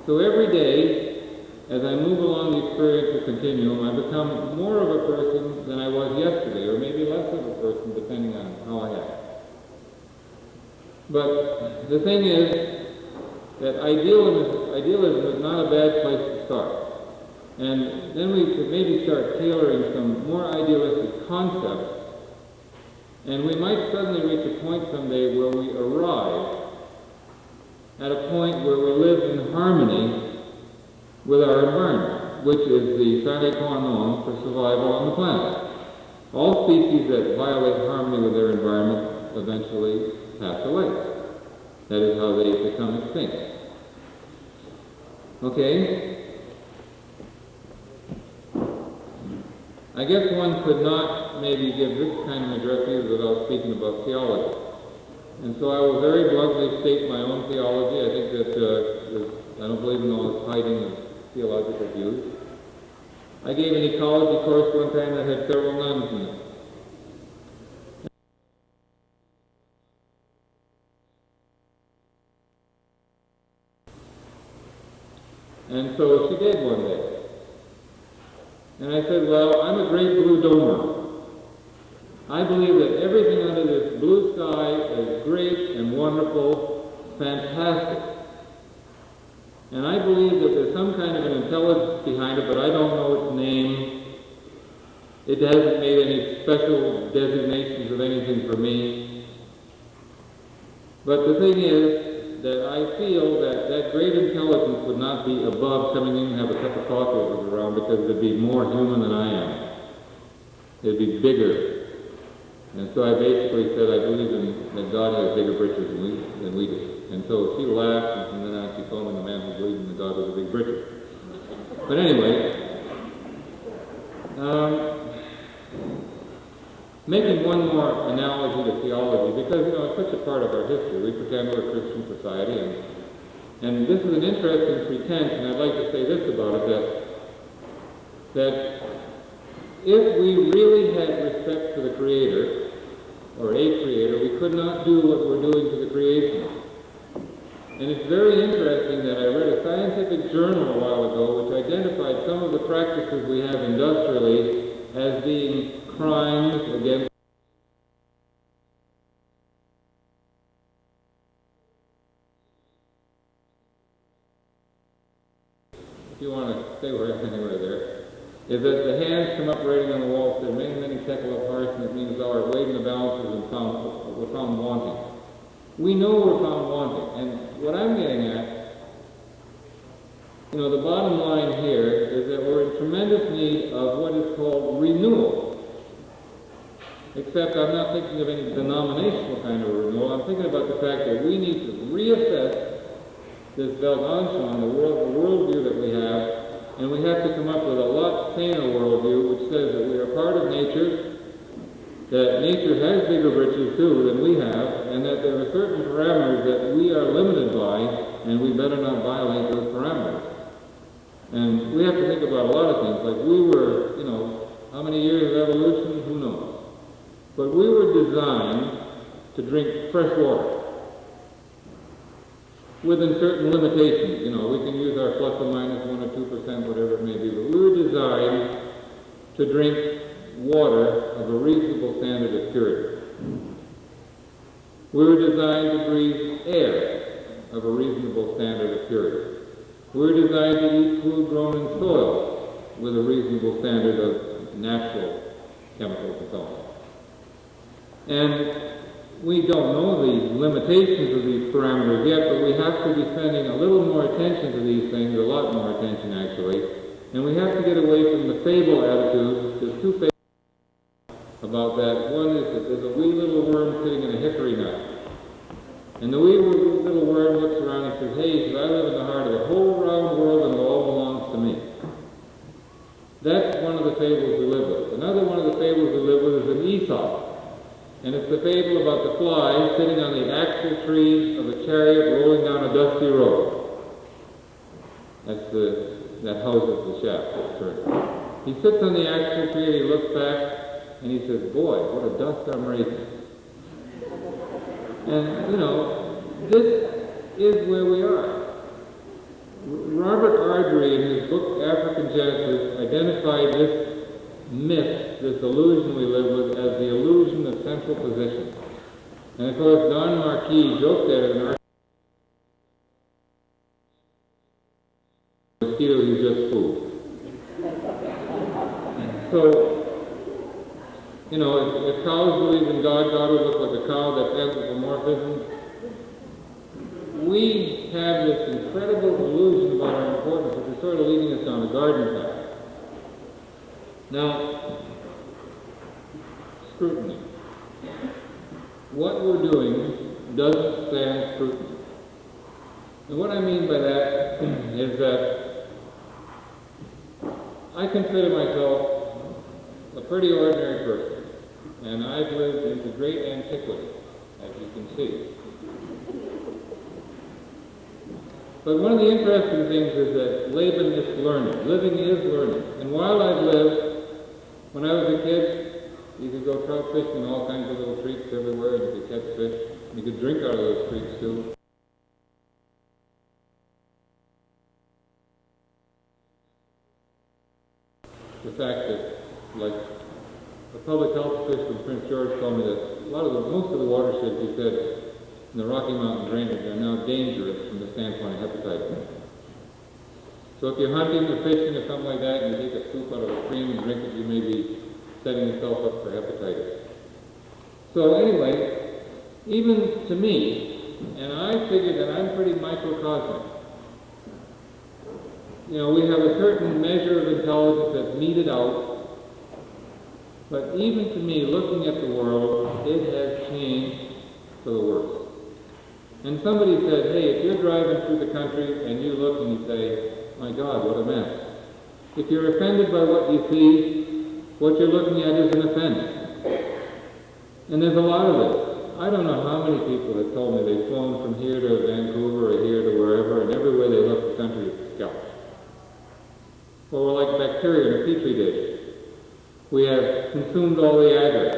So every day, as I move along the experiential continuum, I become more of a person than I was yesterday, or maybe less of a person, depending on how I act. But the thing is that idealism is not a bad place to start. And then we could maybe start tailoring some more idealistic concepts, and we might suddenly reach a point someday where we arrive at a point where we live in harmony with our environment, which is the sine qua non for survival on the planet. All species that violate harmony with their environment eventually pass away. That is how they become extinct. Okay? I guess one could not maybe give this kind of address either without speaking about theology. And so I will very bluntly state my own theology. I think that I don't believe in all this hiding of theological views. I gave an ecology course one time that had several nuns in it. And so she did one day. And I said, well, I'm a great blue domer. I believe that everything under this blue sky is great and wonderful, fantastic. And I believe that there's some kind of an intelligence behind it, but I don't know its name. It hasn't made any special designations of anything for me. But the thing is that I feel that that great intelligence would not be above coming in and have a cup of coffee with us around, because it'd be more human than I am. It'd be bigger. And so I basically said I believe that God has bigger britches than we do. And so she laughed, and then on she called me the man who believed in the God with the big britches. But anyway, making one more analogy to theology, because, you know, it's such a part of our history. We pretend we're a Christian society, and this is an interesting pretense, and I'd like to say this about it, that if we really had respect for the Creator, or a creator, we could not do what we're doing to the creation. And it's very interesting that I read a scientific journal a while ago which identified some of the practices we have industrially as being crimes against if you want to stay anywhere there, is that the hands come up writing on the wall, said, many, many shekel of harsh, and it means thou art weighed in the balances and were found wanting. We know we're found wanting, and what I'm getting at, you know, the bottom line here is that we're in tremendous need of what is called renewal. Except I'm not thinking of any denominational kind of renewal. I'm thinking about the fact that we need to reassess this Weltanschauung, the worldview that we have, and we have to come up with a lot saner worldview which says that we are part of nature, that nature has bigger riches too than we have, and that there are certain parameters that we are limited by, and we better not violate those parameters. And we have to think about a lot of things, like we were, you know, how many years of evolution? Who knows? But we were designed to drink fresh water within certain limitations. You know, we can use our plus or minus 1 or 2%, whatever it may be, but we were designed to drink water of a reasonable standard of purity. We were designed to breathe air of a reasonable standard of purity. We were designed to eat food grown in soil with a reasonable standard of natural chemicals and so on. And we don't know the limitations of these parameters yet, but we have to be spending a little more attention to these things, a lot more attention actually, and we have to get away from the fable attitude. There's two fables about that. One is that there's a wee little worm sitting in a hickory nut, and the wee little worm looks around and says, hey, I live in the heart of the whole round world and it all belongs to me. That's one of the fables we live with. Another one of the fables we live with is an Aesop. And it's the fable about the fly sitting on the axle tree of a chariot rolling down a dusty road. That houses the shaft that's turned. He sits on the axle tree and he looks back and he says, boy, what a dust I'm raising. And, you know, this is where we are. Robert Ardrey, in his book African Genesis, identified this myth, this illusion we live with, as the illusion of central position. And of course, Don Marquis joked at it in our mosquitoes is just food. So, you know, if cows believe in God, God would look like a cow. That's anthropomorphism. We have this incredible illusion about our importance, which is sort of leading us down a garden path. Now, scrutiny. What we're doing doesn't stand scrutiny. And what I mean by that is that I consider myself a pretty ordinary person, and I've lived into great antiquity, as you can see. But one of the interesting things is that Leben is learning. Living is learning. And while I've lived, when I was a kid, you could go trout fishing in all kinds of little creeks everywhere, and you could catch fish. You could drink out of those creeks too. The fact that, like, a public health official from Prince George told me that most of the watersheds, he said, in the Rocky Mountain drainage are now dangerous from the standpoint of hepatitis. So if you're hunting or fishing or something like that, and you take a scoop out of a stream and drink it, you may be setting yourself up for hepatitis. So anyway, even to me, and I figure that I'm pretty microcosmic. You know, we have a certain measure of intelligence that's meted out, but even to me, looking at the world, it has changed for the worse. And somebody said, hey, if you're driving through the country and you look and you say, my God, what a mess. If you're offended by what you see, what you're looking at is an offense. And there's a lot of this. I don't know how many people have told me they've flown from here to Vancouver or here to wherever, and everywhere they look, the country is scout. Or we're like bacteria in a petri dish. We have consumed all the agar.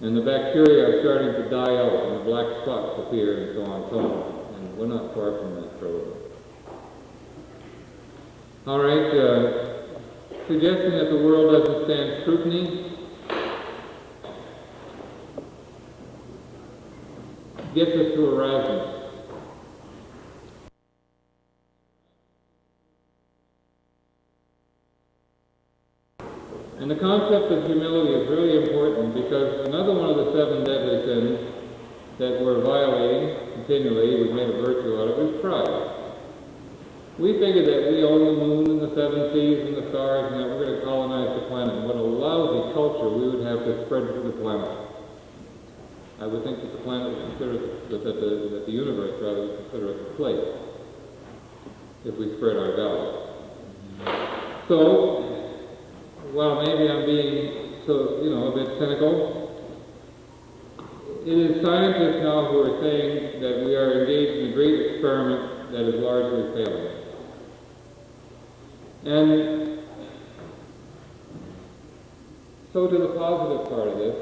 and the bacteria are starting to die out, and the black spots appear, and so on and so on. And we're not far from that, probably. All right, suggesting that the world doesn't stand scrutiny gets us to Erasmus. And the concept of humility is really important because another one of the 7 deadly sins that we're violating continually, we've made a virtue out of, is pride. We figure that we own the moon and the 7 seas and the stars and that we're going to colonize the planet. And what a lousy culture we would have to spread to the planet. I would think that the planet would consider, that the universe rather would consider us a place if we spread our values. So, well, maybe I'm being a bit cynical. It is scientists now who are saying that we are engaged in a great experiment that is largely failing. And so to the positive part of this,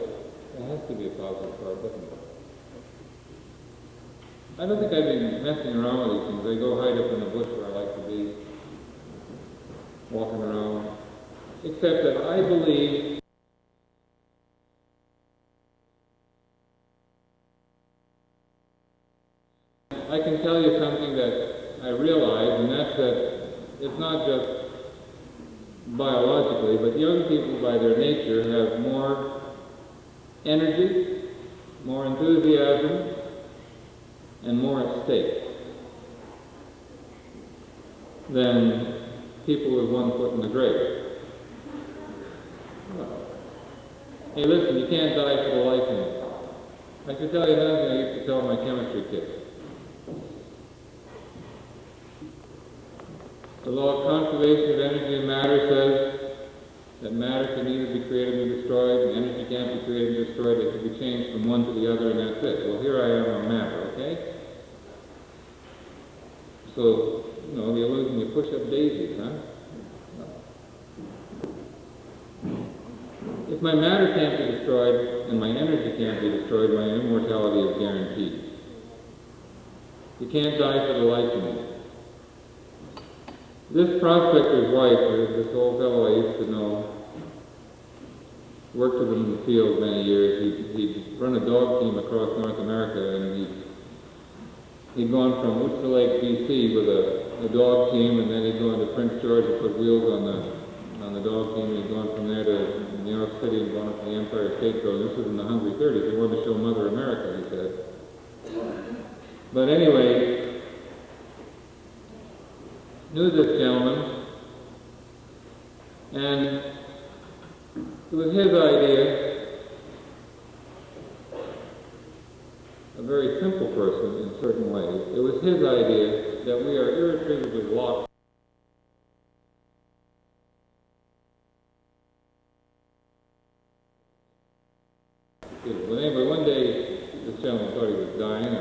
there has to be a positive part, doesn't it? I don't think I'd be messing around with these things. I go hide up in the bush where I like to be, walking around. Except that I believe I can tell you something that I realize, and that's that it's not just biologically, but young people by their nature have more energy, more enthusiasm, and more at stake than people with one foot in the grave. Hey, listen, you can't die for the life in it. I can tell you another thing I used to tell my chemistry kids. The law of conservation of energy and matter says that matter can neither be created nor destroyed, and energy can't be created nor destroyed. It can be changed from one to the other, and that's it. Well, here I am on matter, okay? So, the illusion, you push up daisies, huh? If my matter can't be destroyed and my energy can't be destroyed, my immortality is guaranteed. You can't die for the life in me. This prospector's wife, this old fellow I used to know, worked with him in the field many years. He'd run a dog team across North America, and he'd gone from Woodstock Lake, BC with a dog team, and then he'd go into Prince George and put wheels on the dog team, and he'd gone from there to New York City and gone up to the Empire State Building. This was in the hungry 30s. They wanted to show Mother America, he said. But anyway, knew this gentleman, and it was his idea, a very simple person in certain ways, it was his idea that we are irretrievably locked. But anyway, one day, this gentleman thought he was dying,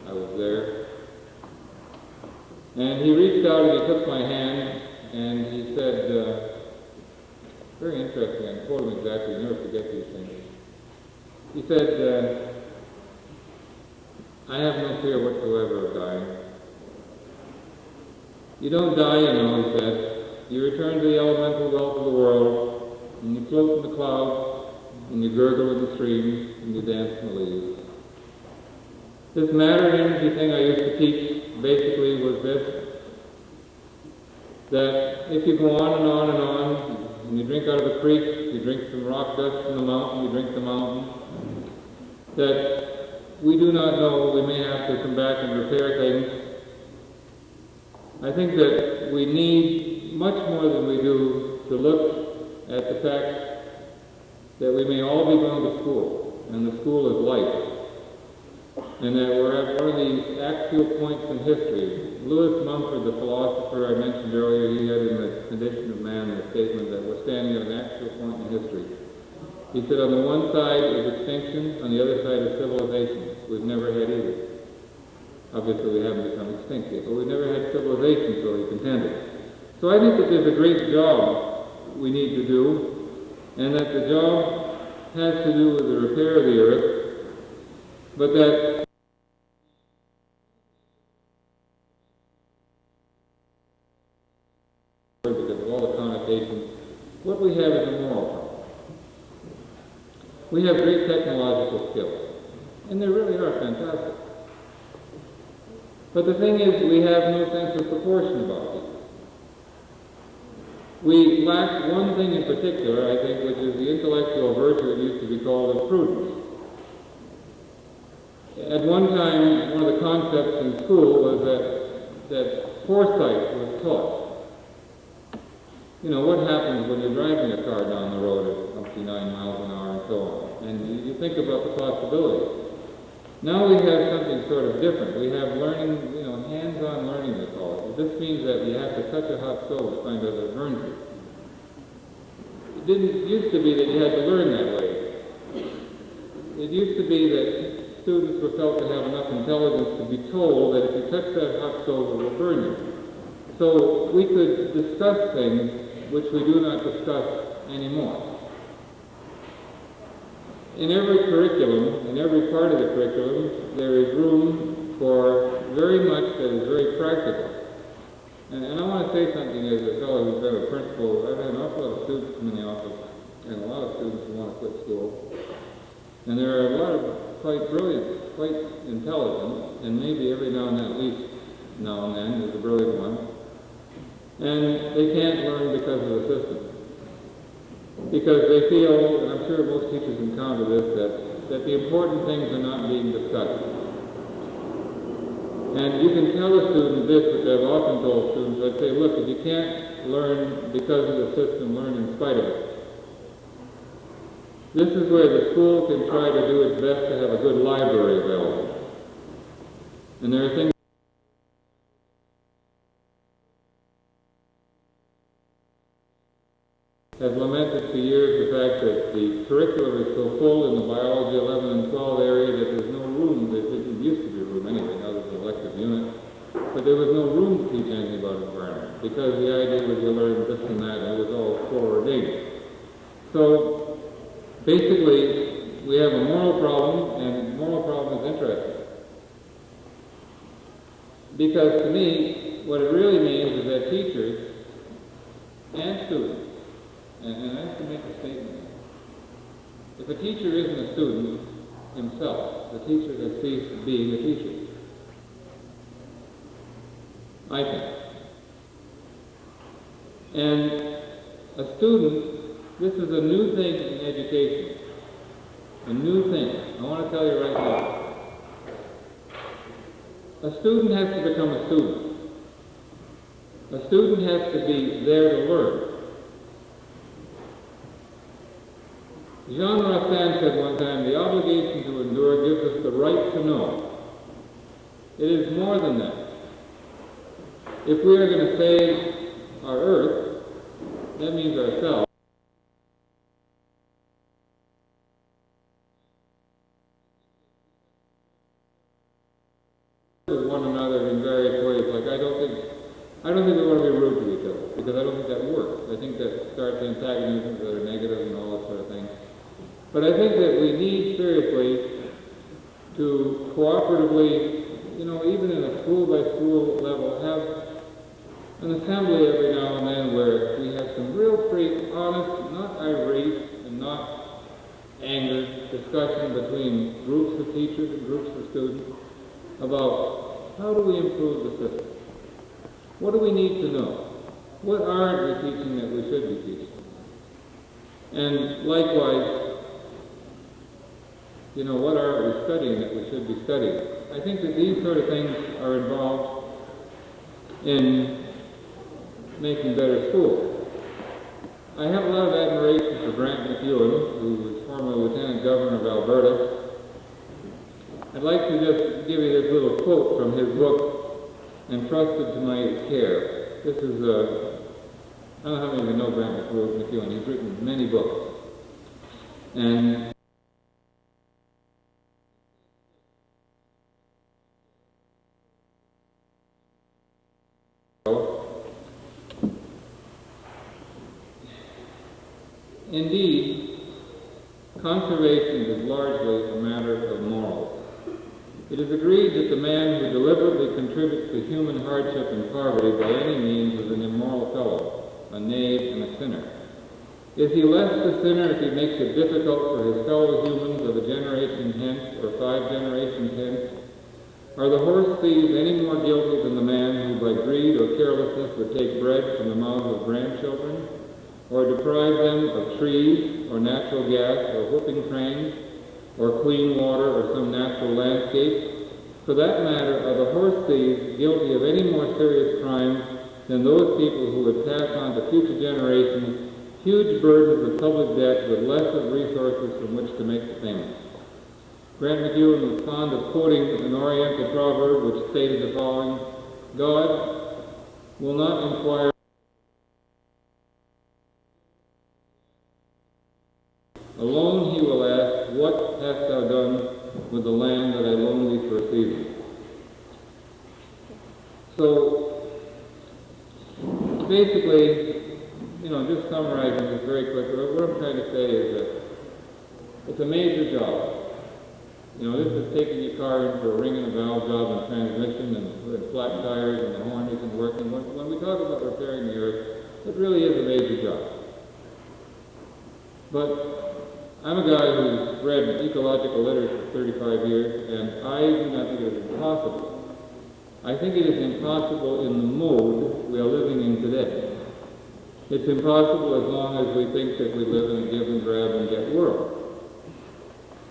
I was there, and he reached out and he took my hand, and he said, very interesting, I quote him exactly, you never forget these things. He said, I have no fear whatsoever of dying. You don't die, he said. You return to the elemental wealth of the world, and you float in the clouds, and you gurgle in the streams, and you dance in the leaves. This matter and energy thing I used to teach basically was this, that if you go on and on and on, and you drink out of the creek, you drink some rock dust from the mountain, you drink the mountain, that we do not know, we may have to come back and repair things. I think that we need much more than we do to look at the fact that we may all be going to school, and the school is life, and that we're at one of these axial points in history. Lewis Mumford, the philosopher I mentioned earlier, he had in The Condition of Man the statement that we're standing at an axial point in history. He said on the one side is extinction, on the other side is civilization. We've never had either. Obviously we haven't become extinct yet, but we've never had civilization, so he contended. So I think that there's a great job we need to do, and that the job has to do with the repair of the earth, but that because of all the connotations, what we have is a moral problem. We have great technological skills, and they really are fantastic. But the thing is, we have no sense of proportion about it. We lack one thing in particular, I think, which is the intellectual virtue that used to be called prudence. At one time, one of the concepts in school was that foresight was taught. You know, what happens when you're driving a car down the road at 59 miles an hour and so on, and you think about the possibilities. Now we have something sort of different. We have learning, you know, hands-on learning, they call it. This means that you have to touch a hot stove to find out that it burns you. It didn't used to be that you had to learn that way. It used to be that students were felt to have enough intelligence to be told that if you touch that hot stove, it will burn you. So we could discuss things which we do not discuss anymore. In every curriculum, in every part of the curriculum, there is room for very much that is very practical. And I want to say something as a fellow who's been a principal. I've had an awful lot of students come in the office, and a lot of students who want to quit school. And there are a lot of quite brilliant, quite intelligent, and maybe every now and then, at least now and then, there's a brilliant one. And they can't learn because of the system. Because they feel, and I'm sure most teachers encounter this, that the important things are not being discussed. And you can tell a student this, which I've often told students. I'd say, look, if you can't learn because of the system, learn in spite of it. This is where the school can try to do its best to have a good library available. And there are things have lamented for years the fact that the curriculum is so full in the biology 11 and 12 area that there's no room. There used to be room anyway, now there's an elective unit. But there was no room to teach anything about environment because the idea was you learn this and that, and it was all foreordained. So basically, we have a moral problem, and the moral problem is interesting. Because to me, what it really means is that teachers and students, and I have to make a statement. If a teacher isn't a student himself, the teacher has ceased being a teacher. I think. And a student, this is a new thing in education. A new thing. I want to tell you right now. A student has to become a student. A student has to be there to learn. Jean Racine said one time, the obligation to endure gives us the right to know. It is more than that. If we are going to save our earth, that means ourselves. With one another in various ways. Like I don't think we want to be rude to each other, because I don't think that works. I think that starts antagonisms that are negative and all that sort of thing. But I think that we need seriously to cooperatively, you know, even in a school-by-school level, have an assembly every now and then where we have some real free, honest, not irate and not angered discussion between groups of teachers and groups of students about how do we improve the system? What do we need to know? What aren't we teaching that we should be teaching? And likewise, you know, what are we studying that we should be studying? I think that these sort of things are involved in making better schools. I have a lot of admiration for Grant McEwen, who was former Lieutenant Governor of Alberta. I'd like to just give you this little quote from his book, Entrusted to My Care. This is, I don't know how many of you know Grant McEwen. He's written many books. And indeed, conservation is largely a matter of morals. It is agreed that the man who deliberately contributes to human hardship and poverty by any means is an immoral fellow, a knave and a sinner. Is he less the sinner if he makes it difficult for his fellow humans of a generation hence or 5 generations hence? Are the horse thieves any more guilty than the man who by greed or carelessness would take bread from the mouths of grandchildren, or deprive them of trees or natural gas or whooping cranes or clean water or some natural landscape? For that matter, are the horse thieves guilty of any more serious crimes than those people who would pass on to future generations huge burdens of public debt with less of resources from which to make the payments? Grant McEwen was fond of quoting an Oriental proverb which stated the following: God will not inquire alone, he will ask, what hast thou done with the land that I loaned thee for a season? So, basically, just summarizing this very quickly, what I'm trying to say is that it's a major job. This is taking your car in for a ring and a valve job and transmission and flat tires and the horn isn't working. When we talk about repairing the earth, it really is a major job. But I'm a guy who's read ecological literature for 35 years, and I do not think it is impossible. I think it is impossible in the mode we are living in today. It's impossible as long as we think that we live in a give and grab and get world.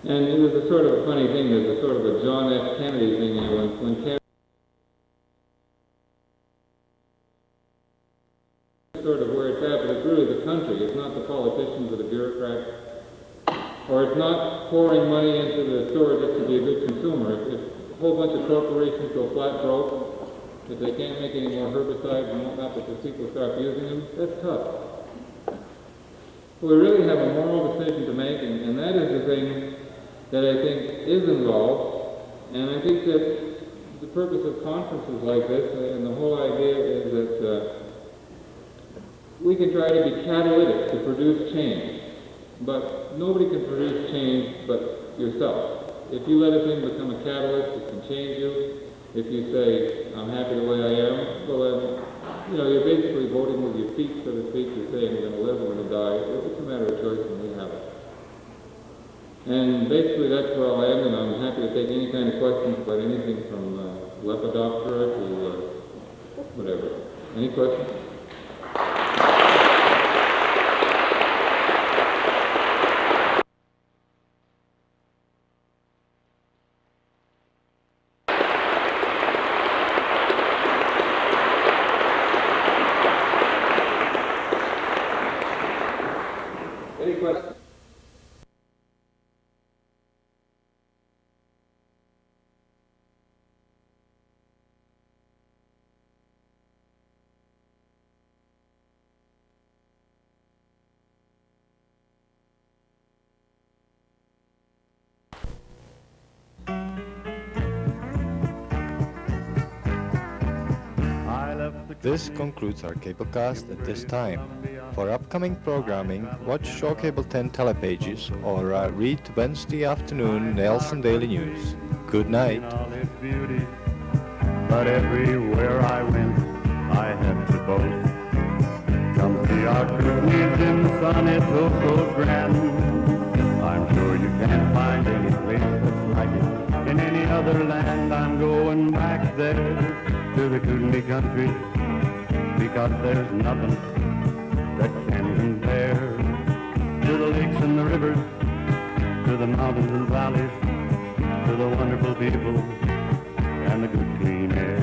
And it was a sort of a funny thing, there's a sort of a John F. Kennedy thing, when Kennedy sort of where it's at, but it's really the country. It's not the politicians or the bureaucrats, or it's not pouring money into the store just to be a good consumer. If a whole bunch of corporations go flat broke, if they can't make any more herbicides and whatnot because people start using them, that's tough. We really have a moral decision to make, and that is the thing that I think is involved. And I think that the purpose of conferences like this, and the whole idea is that we can try to be catalytic to produce change, but nobody can produce change but yourself. If you let a thing become a catalyst, it can change you. If you say, I'm happy the way I am, well then, you're basically voting with your feet, so to speak. You're saying we're going to live, we're going to die. It's a matter of choice, and we have it. And basically that's where I'll end, and I'm happy to take any kind of questions about anything from Lepidoptera to whatever. Any questions? Any questions? This concludes our cablecast at this time. For upcoming programming, watch Shaw Cable 10 telepages or read Wednesday afternoon Nelson Daily News. Good night. Beauty, but everywhere I went, I had to boast. Come see our Kootenays in the sun, it's so grand. I'm sure you can't find any place that's like it in any other land. I'm going back there to the Kootenai country, because there's nothing that can compare to the lakes and the rivers, to the mountains and valleys, to the wonderful people and the good clean air,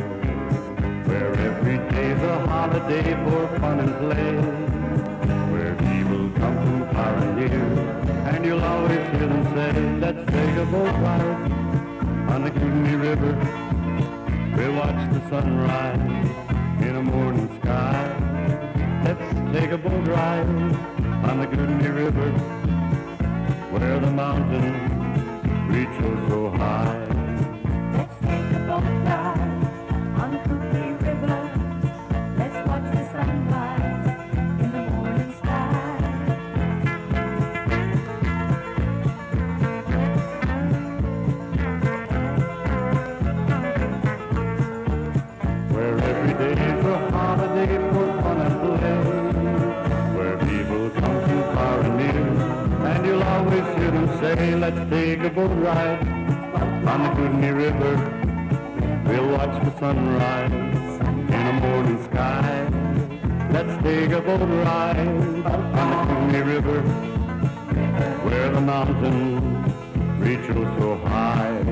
where every day's a holiday for fun and play, where people come from far and near, and you'll always hear them say, let's take a boat ride on the Kootenai River. We'll watch the sunrise in a morning sky. Let's take a boat ride on the Kootenai River, where the mountains reach so high. Let's take a boat ride on the Kootenai River. Let's watch the sunrise in the morning sky. say, let's take a boat ride on the Kootenai River. We'll watch the sunrise in the morning sky. Let's take a boat ride on the Kootenai River, where the mountains reach oh so high.